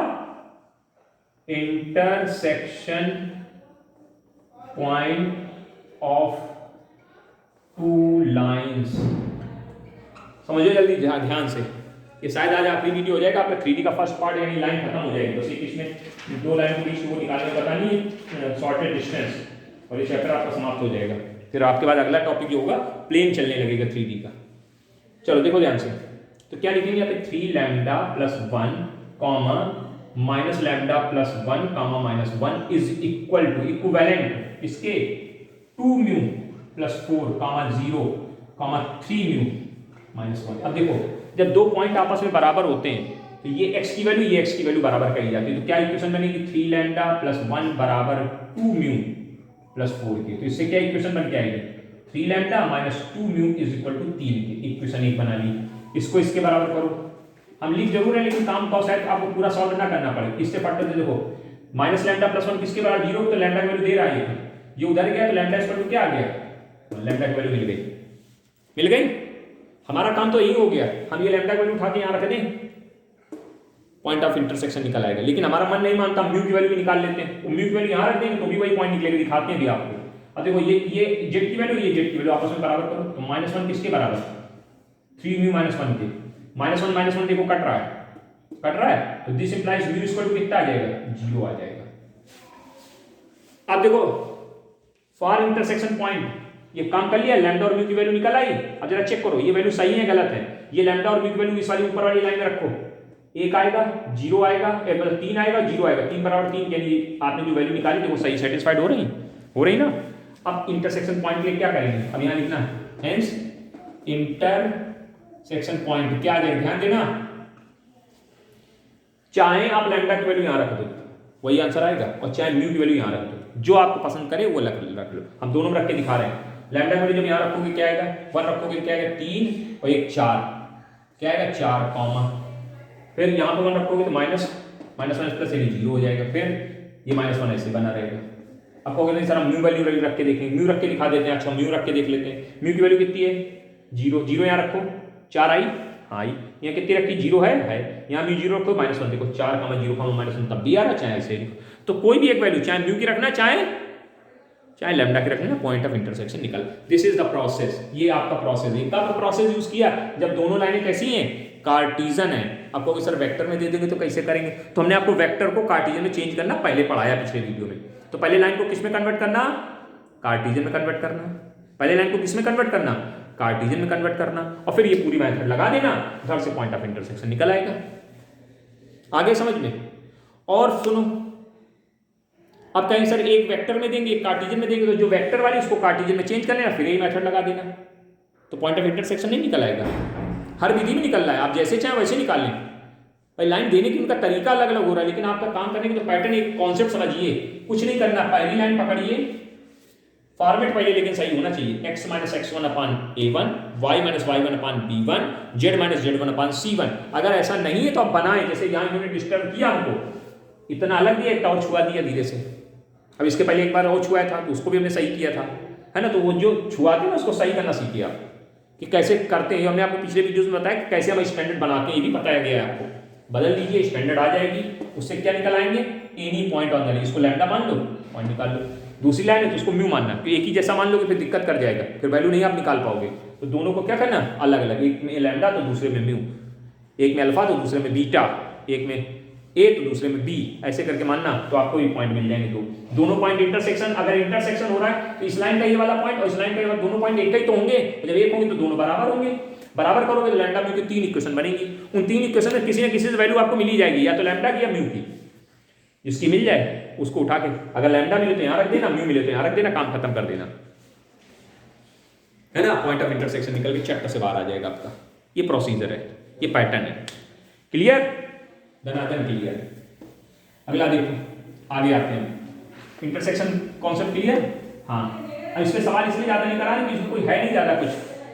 intersection point of two lines. समझो जल्दी ध्यान से, ये शायद आज आखिरी वीडियो हो जाएगा, आपका 3D का फर्स्ट पार्ट यानी लाइन खत्म हो जाएगी, बस इसमें दो लाइन के बीच वो निकालने का पता नहीं, शॉर्टेड डिस्टेंस, और ये चैप्टर आपका समाप्त हो जाएगा। फिर आपके बाद अगला टॉपिक जो होगा प्लेन चलने लगेगा 3D का। चलो देखो ध्यान से, तो क्या लिखेंगे यहाँ पे 3 lambda plus 1 comma minus lambda plus 1 comma minus 1 is equal to, equivalent इसके 2 mu plus 4 comma 0 comma 3 mu minus 1। अब देखो जब दो पॉइंट आपस में बराबर होते हैं तो ये x की वैल्यू ये x की वैल्यू बराबर कही जाती है, तो क्या इक्वेशन बनेगी, 3 लैम्डा प्लस 1 बराबर 2 म्यू प्लस 4 की। तो इससे क्या इक्वेशन बन के आएगी, 3 lambda minus 2 mu is equal to 3 की, इक्वेशन 1 बना ली। इसको इसके बराबर करो, हम लिख जरूर है लेकिन काम का शायद आपको पूरा सॉल्व ना करना पड़े, इससे फट करके देखो, माइनस लैम्डा प्लस 1 किसके बराबर 0, तो लैम्डा की वैल्यू दे रहा है, ये उधर गया तो लैम्डा इक्वल टू क्या आ गया, लैम्डा की वैल्यू मिल गई, मिल गई। हमारा काम तो यही हो गया, हम ये लैम्डा की वैल्यू उठा के यहाँ रख दें, पॉइंट ऑफ इंटरसेक्शन निकल आएगा। लेकिन हमारा मन नहीं मानता, म्यू की वैल्यू भी निकाल लेते हैं। म्यू की वैल्यू यहाँ रख देंगे तो भी वही पॉइंट निकलेगा, दिखाते हैं भी आपको। अब देखो ये जेड की वैल्यू, ये जेड की वैल्यू आपस में बराबर करो तो -1 किसके बराबर, 3 म्यू -1 के। -1 देखो कट रहा है तो this implies mu equal to कितना आ जाएगा, 0 आ जाएगा। अब देखो फॉर इंटरसेक्शन पॉइंट ये काम कर लिया, लैम्डा और म्यू की वैल्यू निकल आई। अब जरा चेक करो ये वैल्यू सही है गलत है। ये लैम्डा और म्यू की वैल्यू इस वाली ऊपर वाली लाइन में रखो, 1 आएगा 0 आएगा, मतलब 3 आएगा 0 आएगा, 3 बराबर 3, यानी आपने जो वैल्यू निकाली थी वो सही सेटिस्फाइड हो रही ना। अब इंटरसेक्शन पॉइंट के लिए क्या करेंगे, अब यहाँ लिखना हेंस इंटरसेक्शन पॉइंट क्या आ जाएगा, ध्यान देना, चाहे आप लैम्डा की वैल्यू यहाँ रख दो वही आंसर आएगा, और चाहे म्यू की वैल्यू यहाँ रख दो, जो आपको पसंद करे वो रख लो। हम दोनों रख के दिखा रहे हैं। लैम्डा की वैल्यू जब यहाँ रखोगे क्या आएगा, 1 रखोगे क्या आएगा 3 और 1 4, क्या आएगा 4 कॉमा, फिर यहाँ पर 1 रखोगे तो माइनस प्लस यानी 0 हो जाएगा, फिर ये -1 ऐसे बना रहेगा। अब कहोगे नहीं सर म्यू वैल्यू रख के देखेंगे, म्यू रख के दिखा देते हैं। अच्छा म्यू रख के देख लेते हैं, म्यू की वैल्यू कितनी है 0 यहाँ रखो, 4 आई, हाँ आई, यहाँ कितनी रखी 0 है, यहाँ म्यू 0 रखो, -1 देखो 4 0 -1 तब भी आ रहा, चाहे ऐसे तो कोई भी एक वैल्यू, चाहे म्यू की रखना चाहे लैम्डा की रखना, पॉइंट ऑफ इंटरसेक्शन निकल। दिस इज द प्रोसेस, ये आपका प्रोसेस है। इनका प्रोसेस यूज किया जब दोनों लाइनें कैसी हैं, कार्टीजन है। आपको सर वेक्टर में दे देंगे तो कैसे करेंगे, तो हमने आपको वेक्टर को कार्टीजन में चेंज करना पहले पढ़ाया पिछले वीडियो में। तो पहले लाइन को किस में कन्वर्ट करना, कार्टीजन में कन्वर्ट करना, पहले लाइन को किस में कन्वर्ट करना, कार्टीजन में कन्वर्ट करना, और फिर ये पूरी मेथड लगा देना, उधर से पॉइंट ऑफ इंटरसेक्शन निकल आएगा। आगे समझ में। और सुनो, अब कहें सर एक वेक्टर में देंगे एक कार्टीजन में देंगे, तो जो वेक्टर वाली उसको कार्टीजन में चेंज कर लेना, फिर यही मेथड लगा देना, तो पॉइंट ऑफ इंटरसेक्शन नहीं निकल आएगा। हर विधि में निकल रहा है, आप जैसे चाहें वैसे निकाल लें। भाई लाइन देने की उनका तरीका अलग अलग हो रहा है, लेकिन आपका काम करने की जो पैटर्न, एक कॉन्सेप्ट समझिए, कुछ नहीं करना, पहली लाइन पकड़िए, फॉर्मेट पहले लेकिन सही होना चाहिए, x - x1 upon a1, y - y1 upon b1, z - z1 upon c1। अगर ऐसा नहीं है तो आप बनाएं, जैसे यहाँ इन्होंने डिस्टर्ब किया हमको, इतना अलग दिया, एक और छुआ दिया धीरे से। अब इसके पहले एक बार और छुआया था तो उसको भी हमने सही किया था, है ना। तो वो जो छुआते हैं ना उसको सही करना सीखिए आप, कि कैसे करते हैं। हमने आपको पिछले वीडियोस में बताया कि कैसे हम स्टैंडर्ड बनाते हैं, ये भी बताया गया है आपको। बदल लीजिए, स्टैंडर्ड आ जाएगी, उससे क्या निकल आएंगे, any point on the line, इसको लैम्डा मान लो, पॉइंट निकाल लो। दूसरी लाइन है तो उसको म्यू मानना, तो एक ही जैसा मान लोगे फिर दिक्कत कर जाएगा, फिर वैल्यू नहीं आप निकाल पाओगे। तो दोनों को क्या करना, अलग अलग, एक में लैम्डा तो दूसरे में म्यू, एक में अल्फा तो दूसरे में बीटा, एक में ए तो दूसरे में बी, ऐसे करके मानना, तो आपको ये पॉइंट मिल जाएंगे। तो दोनों पॉइंट इंटरसेक्शन, अगर इंटरसेक्शन हो रहा है तो इस लाइन का ये वाला पॉइंट और इस लाइन का ये वाला, दोनों पॉइंट एक ही तो होंगे। जब एक होंगे तो दोनों बराबर होंगे, बराबर करोगे तो लैम्डा म्यू की 3 इक्वेशन बनेगी। उन 3 इक्वेशन में किसी न किसी से वैल्यू आपको मिल ही जाएगी, या तो लैम्डा की या म्यू की, जिसकी मिल जाए उसको उठा के, अगर लैम्डा मिले तो यहाँ रख देना, म्यू मिले तो यहाँ रख देना, काम खत्म कर देना, है ना। पॉइंट ऑफ इंटरसेक्शन निकल के चैप्टर से बाहर आ जाएगा आपका। ये प्रोसीजर है, ये पैटर्न है। क्लियर, धनाधन क्लियर। अगला देखो, आगे आते हैं, इंटरसेक्शन कॉन्सेप्ट क्लियर। हाँ, अब इसमें सवाल इसलिए ज़्यादा नहीं करा रहे कि इसमें कोई है नहीं ज़्यादा कुछ,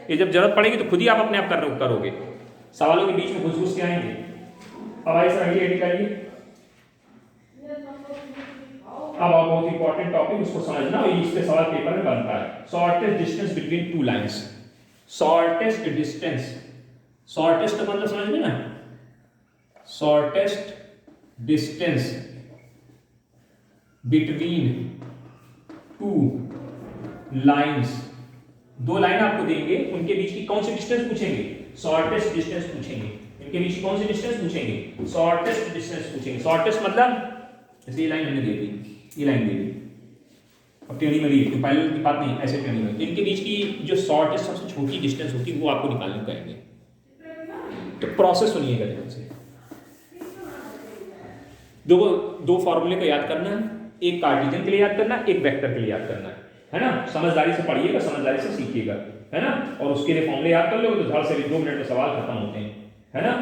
ये जब जरूरत पड़ेगी तो खुद ही आप अपने आप करोगे, सवालों के बीच में घुस के आएंगे। अब आइए सर अगली हेडिंग करिए। अब बहुत इंपॉर्टेंट टॉपिक, उसको समझना, और इसके सवाल पेपर में बनता है। Shortest distance between two lines, shortest distance, shortest का मतलब समझ में ना, shortest distance between two lines, दो लाइन आपको देंगे, उनके बीच की कौन सी डिस्टेंस पूछेंगे, शॉर्टेस्ट डिस्टेंस पूछेंगे। इनके बीच की कौन सी डिस्टेंस पूछेंगे, शॉर्टेस्ट डिस्टेंस पूछेंगे। शॉर्टेस्ट मतलब जैसे ये लाइन हमने दे दी, ये लाइन दे दी, अब टेढ़ी मेढ़ी है, पैरेलल की बात नहीं, ऐसे टेढ़ी मेढ़ी, इनके बीच की जो शॉर्टेस्ट सबसे छोटी डिस्टेंस होती है वो आपको निकालने को कहेंगे। तो प्रोसेस सुनिएगा ध्यान से। दो फॉर्मूले को याद करना है, एक कार्टेशियन के लिए याद करना है, एक वेक्टर के लिए याद करना है ना। समझदारी से पढ़िएगा, समझदारी से सीखिएगा, है ना। और उसके लिए फॉर्मूले याद कर लोगे तो धड़ से 2 मिनट में सवाल खत्म होते हैं, है ना।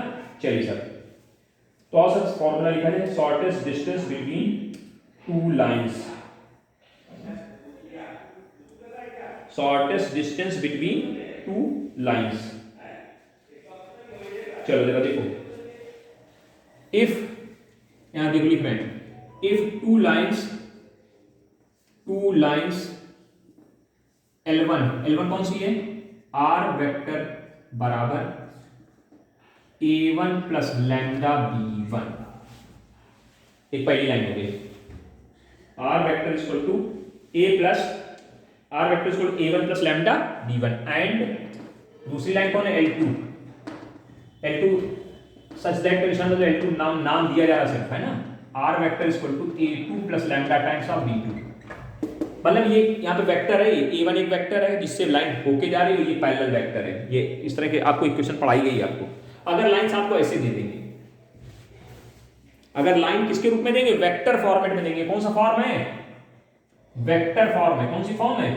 चलिए सर, तो और सर फॉर्मूला लिखा है, shortest distance between two lines, shortest distance between two lines. चलो जरा देखो, इफ, यहां देखो लिख रहे हैं, इफ टू लाइंस L1 कौन सी है, आर वेक्टर बराबर a1 प्लस लैम्डा b1, एक पहली लाइन हो गई। R vector equal to R vector equal to a1 plus lambda b1 and दूसरी लाइन कौन है, L2 सच दैट L2 नाम दिया जा रहा सिर्फ, है ना, R vector equal to a2 plus lambda times of b2। मतलब ये यहाँ पे वेक्टर है, ये a1 एक वेक्टर है जिससे लाइन होके जा रही है, ये पैरेलल वेक्टर है। ये इस तरह के आपको इक्वेशन पढ़ाई गई है आपको। अगर लाइंस आपको ऐसे दे देंगे, अगर लाइन किसके रूप में देंगे, वेक्टर फॉर्मेट में देंगे। कौन सा फॉर्म है, वेक्टर फॉर्म है। कौन सी फॉर्म है,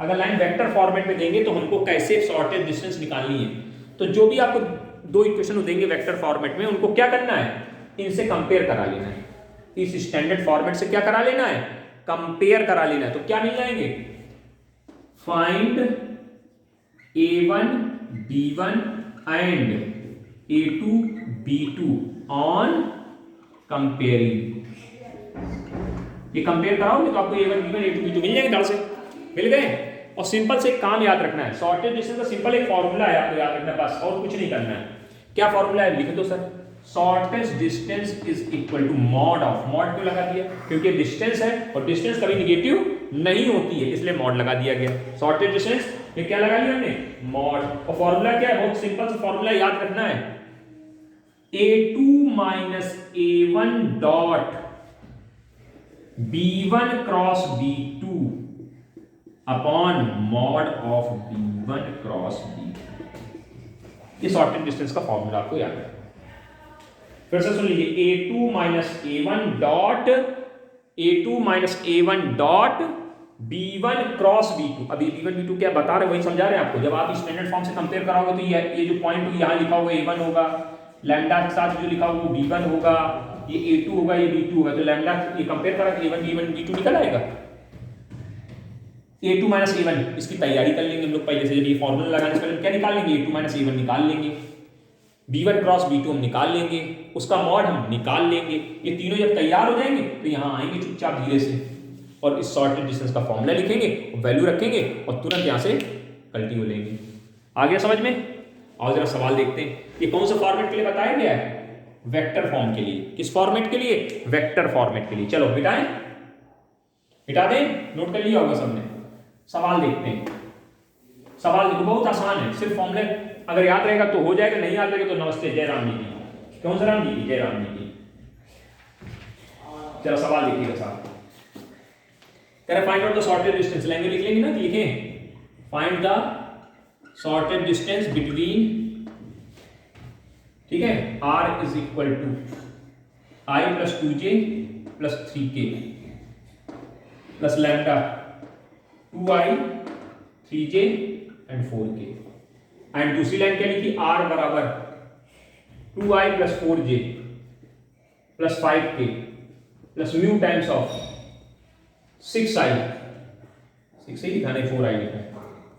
अगर लाइन वेक्टर फॉर्मेट में देंगे तो हमको कैसे शॉर्टेज डिस्टेंस निकालनी है। तो जो भी आपको दो इक्वेशन देंगे वेक्टर फॉर्मेट में, उनको क्या करना है, इनसे कंपेयर करा लेना है। इस स्टैंडर्ड फॉर्मेट से क्या करा लेना है, कंपेयर करा लेना है। तो क्या मिल जाएंगे, find a1 b1 and a2 b2 on comparing. ये कंपेयर कराओगे तो आपको a1 b1 a2 b2 मिल जाएंगे, धड़ से मिल गए। और सिंपल से एक काम याद रखना है, शॉर्टेज डिस्टेंस का सिंपल एक फॉर्मूला है, आपको याद रखना है बस, और कुछ नहीं करना है। क्या फॉर्मूला है, लिख दो sir. Shortest distance is equal to mod of, mod क्यों लगा दिया, क्योंकि डिस्टेंस है और डिस्टेंस कभी नेगेटिव नहीं होती है, इसलिए मॉड लगा दिया गया। शॉर्टेज डिस्टेंस ये क्या लगा लिया हमने, मॉड। और फॉर्मूला क्या है, बहुत सिंपल सा फॉर्मूला याद रखना है, a2 minus a1 dot b1 cross b2 upon mod of b1 cross b2। ये शॉर्टेज डिस्टेंस का फॉर्मूला आपको याद है। फिर से सुन लीजिए, a2 minus a1 dot b1 cross b2। अभी b1 b2 क्या बता रहे वही समझा रहे हैं आपको। जब आप स्टैंडर्ड फॉर्म से कंपेयर कराओगे तो ये जो पॉइंट यहाँ लिखा होगा a1 होगा, लैम्डा के साथ जो लिखा होगा b1 होगा, ये a2 होगा, ये b2 होगा। तो लैम्डा ये कंपेयर करा के a1 b1 b2 निकल आएगा। a2 माइनस a1 इसकी तैयारी कर लेंगे हम लोग पहले से। जब ये फॉर्मूला लगाने से पहले क्या निकाल लेंगे, a2 माइनस a1 निकाल लेंगे, b1 क्रॉस b2 हम निकाल लेंगे, उसका मॉड हम निकाल लेंगे। ये तीनों जब तैयार हो जाएंगे तो यहाँ आएंगे चुपचाप धीरे से और इस शॉर्टेज डिस्टेंस का फॉर्मूला लिखेंगे, वैल्यू रखेंगे और तुरंत यहाँ से कल्टिव लेंगे। आ गया समझ में। और जरा सवाल देखते हैं, ये कौन सा फॉर्मेट के लिए बताया गया है, वेक्टर फॉर्म के लिए। किस फॉर्मेट के लिए, वेक्टर फॉर्मेट के लिए। चलो मिटाएं, मिटा दें, नोट कर लिया होगा सबने। सवाल देखते हैं। सवाल देखो बहुत आसान है, सिर्फ फॉर्मूले अगर याद रहेगा तो हो जाएगा, नहीं याद रहेगा तो नमस्ते जय राम जी की। कौन सा राम जी की, जय राम जी की। चलो सवाल देखिएगा साहब। कह रहा find out the shortest distance, language लिख लेंगे ना, लिखें find the shortest distance between, ठीक है, r is equal to i plus 2j plus 3k plus lambda 2i 3j and 4k। And दूसरी लाइन क्या लिखी, r बराबर 2i plus 4j plus 5k plus mu times of 6i, 6 ही लिखा नहीं 4i लिखा है,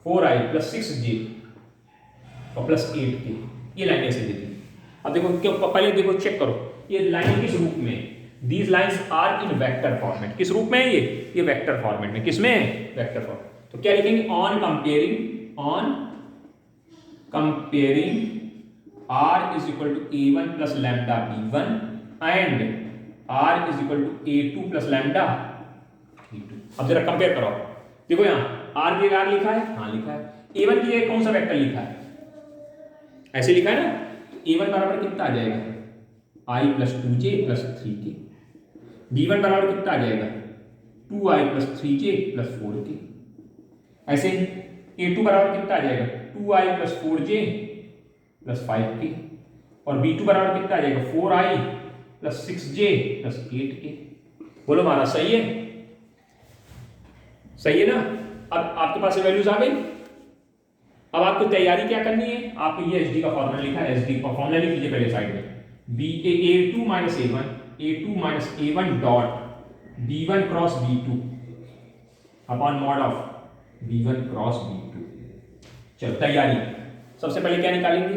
4i प्लस 6j और प्लस 8k। ये लाइन ऐसे देखी। अब देखो क्यों, पहले देखो चेक करो ये लाइन किस रूप में, these lines are in vector format. किस रूप में है ये वेक्टर फॉर्मेट में। किस में है, वेक्टर फॉर्मेट। तो क्या लिखेंगे, on comparing r is equal to a1 plus lambda b1 and r is equal to a2 plus lambda b2। अब जरा कंपेयर करो, देखो यहाँ r की जगह लिखा है, हाँ लिखा है। a1 की जगह कौन सा वेक्टर लिखा है, ऐसे लिखा है ना। a1 बराबर कितना आ जाएगा, i plus 2j plus 3k। b1 बराबर कितना आ जाएगा, 2i plus 3j plus 4k। ऐसे a2 बराबर कितना आ जाएगा, 2i plus 4j plus 5k। और b2 बराबर कितना आ जाएगा, 4i plus 6j plus 8k। बोलो महाराज सही है, सही है ना। अब आपके पास वैल्यूज आ गई। अब आपको तैयारी क्या करनी है, आपको ये एसडी का फॉर्मूला लिखा है, एसडी का फॉर्मूला लिख लीजिए पहले साइड में। a2 minus a1 dot b1 cross b2 upon mod of b1 cross b2। चलो तैयारी, सबसे पहले क्या निकालेंगे,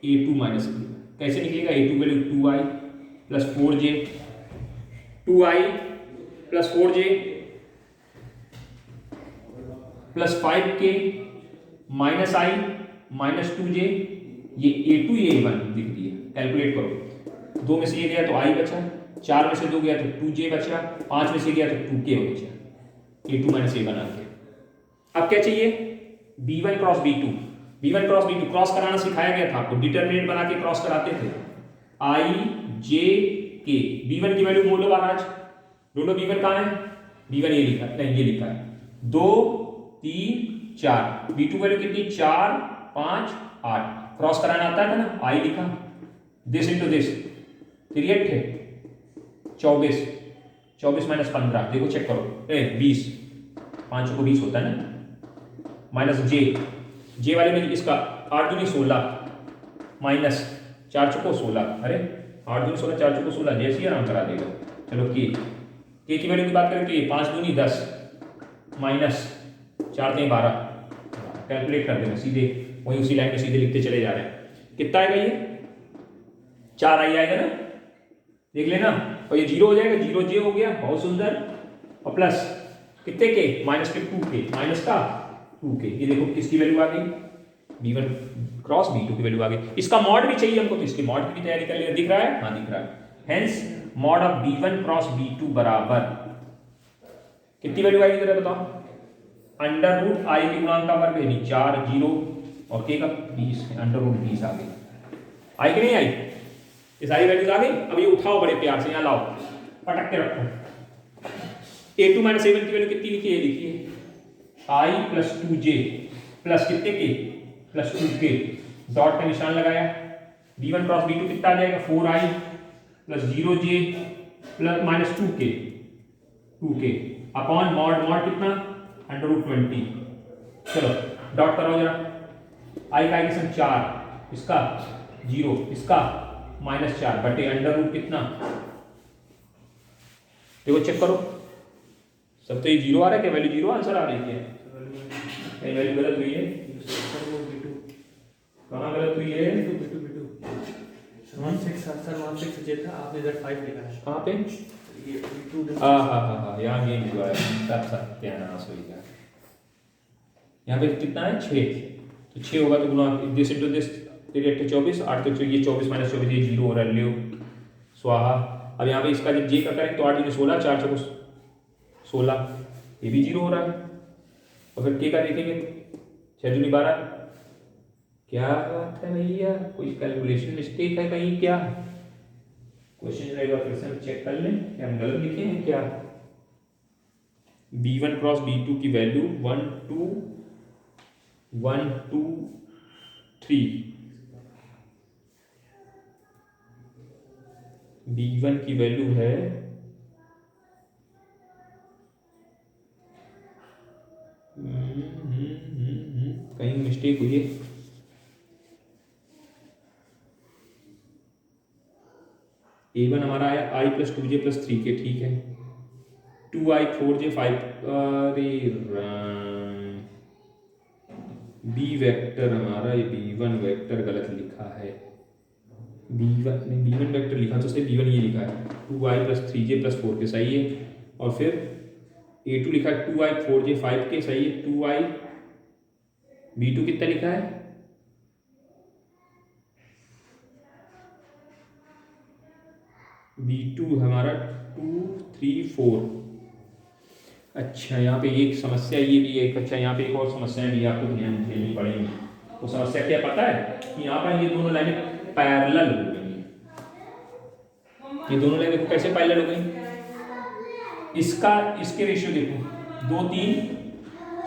a2 माइनस a1 कैसे निकलेगा, a2 value 2i plus 4j, 2i plus 4j plus 5k minus I minus 2j, ये A2 ये A1 दिख रही है। कैलकुलेट करो, 2 में से ये गया तो I बचा, 4 में से 2 गया तो 2j बचा, 5 में से गया तो 2k बचा, A2 माइनस A1 आ गया। अब क्या चाहिए? B1 cross B2, B1 cross B2 cross कराना सिखाया गया था आपको, डिटरमिनेंट बना के क्रॉस कराते थे। I J K, B1 की वैल्यू बोलो महाराज, ढूंढो B1 कहाँ है? B1 ये लिखा है, नहीं ये लिखा है 2 3 4, B2 वैल्यू कितनी? 4 5 8, क्रॉस कराना आता है ना, I लिखा, दिस इंटू दिस, 3 8 है 24, 24 माइनस 15, देखो चेक करो, 20, 5 को 20 होता है ना, माइनस जे वाले में इसका 8 दूनी 16 माइनस 4 चौको 16, अरे 8 दूनी 16 4 चौको 16, जैसे ही आराम करा देगा। चलो के की वैल्यू की बात करें तो ये 5 दूनी 10 माइनस 4 3 12, कैलकुलेट कर देना सीधे, वहीं उसी लाइन में सीधे लिखते चले जा रहे हैं। कितना आएगा ये? 4 आई आएगा ना, देख लेना, और ये 0 हो जाएगा, 0 जे हो गया, बहुत सुंदर, और प्लस कितने के? माइनस के 2k, माइनस का 2k, ये देखो किसकी वैल्यू आ गई? B1 क्रॉस B2 की वैल्यू आ गई। इसका मॉड भी चाहिए हमको, तो इसके मॉड की भी तैयारी कर लिया, दिख रहा है? हाँ दिख रहा है। Hence mod of B1 cross B2 बराबर कितनी वैल्यू आएगी जरा बताओ? अंडर रूट आई के गुणांक का वर्ग, यानी 4 0 और k का 20, अंडर रूट 20 आ गई। आई कि नहीं आई? ये सारी वैल्यूज आ गई। अब ये उठाओ बड़े प्यार से, यहाँ लाओ, पटक के रखो। A2 माइनस A1 की वैल्यू कितनी लिखी है? लिखिए I प्लस 2j प्लस कितने के? प्लस 2k, डॉट का निशान लगाया। B1 क्रॉस B2 कितना आ जाएगा? 4i plus 0j plus minus 2k upon mod, mod कितना? Under root 20। चलो डॉट करो जरा, i का आएगा 4, इसका 0, इसका माइनस 4 बटे अंडर रूट कितना? देखो चेक करो, सब तो ये 0 आ रहा है क्या? वैल्यू 0 आंसर आ रही है, कहीं वैल्यू गलत हुई है? कहाँ गलत हुई है? आपने इधर 5 लिखा है, कहाँ पे? हाँ यहाँ ये हुआ है, सब सत्यानाश हो गया। यहाँ पे कितना है? 6, तो 6 होगा तो गुना दिस इंटू दिस, 3 8 24, 8 तो ये 24 माइनस 24, ये 0 हो रहा है, स्वाहा। अब यहाँ पे इसका जब जे का करें तो 8 16, 4 चौको 16, ये भी 0 हो रहा है। और फिर के का देखेंगे 6 दूनी 12, क्या बात है भैया, कोई कैलकुलेशन मिस्टेक है कहीं क्या? क्वेश्चन रहेगा फिर से हम चेक कर लें कि हम गलत लिखे हैं क्या। B1 क्रॉस B2 की वैल्यू 1 2 1 2 3, B1 की वैल्यू है कहीं मिस्टेक हुई है। A1 हमारा आया I plus 2j plus 3k, ठीक है। 2i 4j 5, अरे B वेक्टर हमारा, ये B1 वेक्टर गलत लिखा है। B1 नहीं, B1 वेक्टर लिखा तो उसने B1 ये लिखा है 2i plus 3j plus 4k, सही है। और फिर A2 लिखा है 2i 4j 5k, सही है। 2i B2 कितना लिखा है? B2 हमारा 2 3 4। अच्छा यहाँ पे एक समस्या ये भी है, अच्छा यहाँ पे एक और समस्या भी आपको ध्यान देनी पड़ेगी। वो समस्या क्या पता है? कि यहाँ पर ये दोनों लाइनें पैरेलल हो गई, ये दोनों लाइनें देखो कैसे पैरेलल हो गई। इसका इसके रेशियो देखो 2 3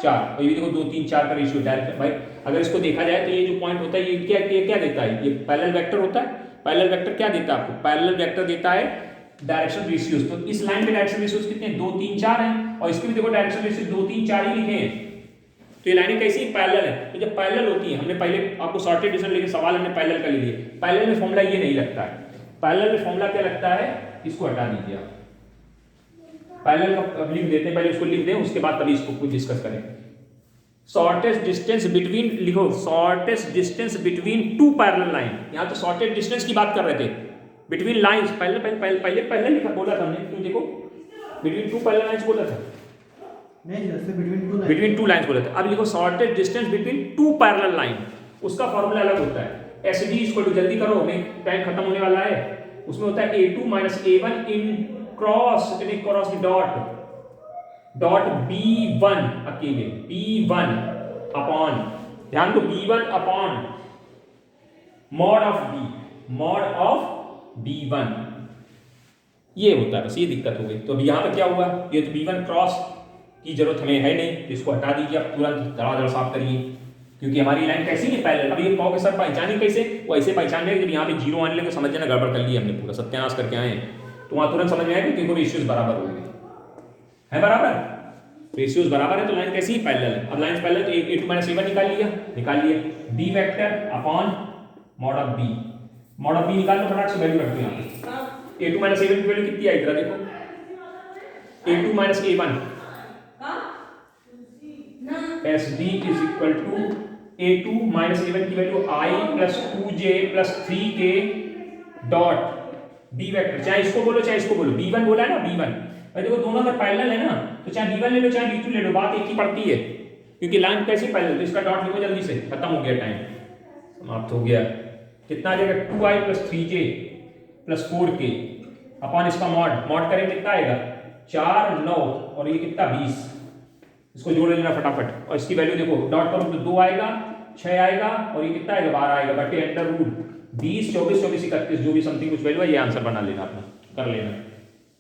4, और ये भी देखो 2 3 4 का रेशियो डायरेक्ट। भाई अगर इसको देखा जाए तो ये जो पॉइंट होता है ये क्या देता है? ये पैरेलल वेक्टर होता है। पैरेलल वेक्टर क्या देता है आपको? पैरेलल वेक्टर देता है डायरेक्शन रेशियोज। तो इस लाइन पे डायरेक्शन रेशियोज कितने हैं? 2 3 4 हैं, और इसके भी देखो डायरेक्शन रेशियो 2 3 4 ही लिखे हैं। तो ये लाइनें कैसी? पैरेलल है। तो जब पैरेलल होती है, हमने पहले आपको शॉर्टेड डिस्टेंस लेके सवाल हमने पैरेलल का ले लिए। पैरेलल में फॉर्मूला ये नहीं लगता है। पैरेलल में फॉर्मूला क्या लगता है? इसको हटा दीजिए आप, पैरेलल का लिख देते हैं, पहले उसको लिख दें, उसके बाद तभी इसको कुछ डिस्कस करें। शॉर्टेस्ट डिस्टेंस बिटवीन, लिखो shortest distance between two parallel line. यहाँ तो शॉर्टेस्ट डिस्टेंस की बात कर रहे थे, बिटवीन लाइंस। पहले लिखा बोला था हमने, क्यों देखो बिटवीन टू पैरेलल लाइंस बोला था। नहीं सर, सिर्फ बिटवीन टू लाइन्स बोले थे। अब लिखो shortest distance between two parallel line, उसका फॉर्मूला अलग होता है। एस डी इसको जल्दी करो, नहीं टाइम खत्म होने वाला है। उसमें होता है A2 माइनस A1 इन क्रॉस की डॉट B1 अकेले, B1 अपॉन, ध्यान दो, B1 upon mod of B1, ये होता है। बस ये दिक्कत हो गई। तो अभी यहाँ पर क्या हुआ, ये तो B1 क्रॉस की जरूरत हमें है नहीं, तो इसको हटा दीजिए, आप तुरंत धड़ाधड़ साफ करिए, क्योंकि हमारी लाइन कैसी है पैरेलल। अब ये कहोगे सर पहचाने कैसे, वो ऐसे पहचान रहे, जब यहाँ पे जीरो आने लगे समझ जाना गड़बड़ कर लिया हमने, पूरा सत्यानाश करके आए हैं, तो वहाँ तुरंत समझ में आएगा कि रेशियोज बराबर हो गए हैं, बराबर रेशियोज बराबर है, तो लाइन कैसी है, पैरेलल है। अब लाइन पैरेलल तो A2 माइनस A1 निकाल लिया, B vector upon mod of B निकाल लो, फटाक से वैल्यू रख दो यहाँ पे। A2 माइनस A1 की वैल्यू कितनी आई, जरा देखो, A2 minus A1 SD is equal to A2 minus A1 की value I plus 2J plus 3K dot B vector, चाहे इसको बोलो चाहे इसको बोलो, B1 बोला है ना, B1 भाई देखो दोनों अगर पैरेलल है ना, तो चाहे B1 ले लो चाहे B2 ले लो, बात एक ही पड़ती है, क्योंकि लाइन कैसी पैरेलल। तो इसका डॉट लिखो जल्दी से, खत्म हो गया टाइम, समाप्त हो गया। कितना आ जाएगा, 2I plus 3J plus 4K upon इसका मॉड करें कितना आएगा, 4 9 और ये कितना 20, इसको जोड़ लेना फटाफट। और इसकी वैल्यू देखो, डॉट करो तो 2 आएगा, 6 आएगा और ये कितना आएगा, 12 आएगा, बटे अंडर रूट 20 24 24 31 जो भी समथिंग कुछ वैल्यू है, ये आंसर बना लेना अपना, कर लेना,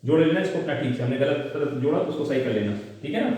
जोड़ लेना इसको अपना ठीक से। हमने गलत जोड़ा तो उसको सही कर लेना, ठीक है ना।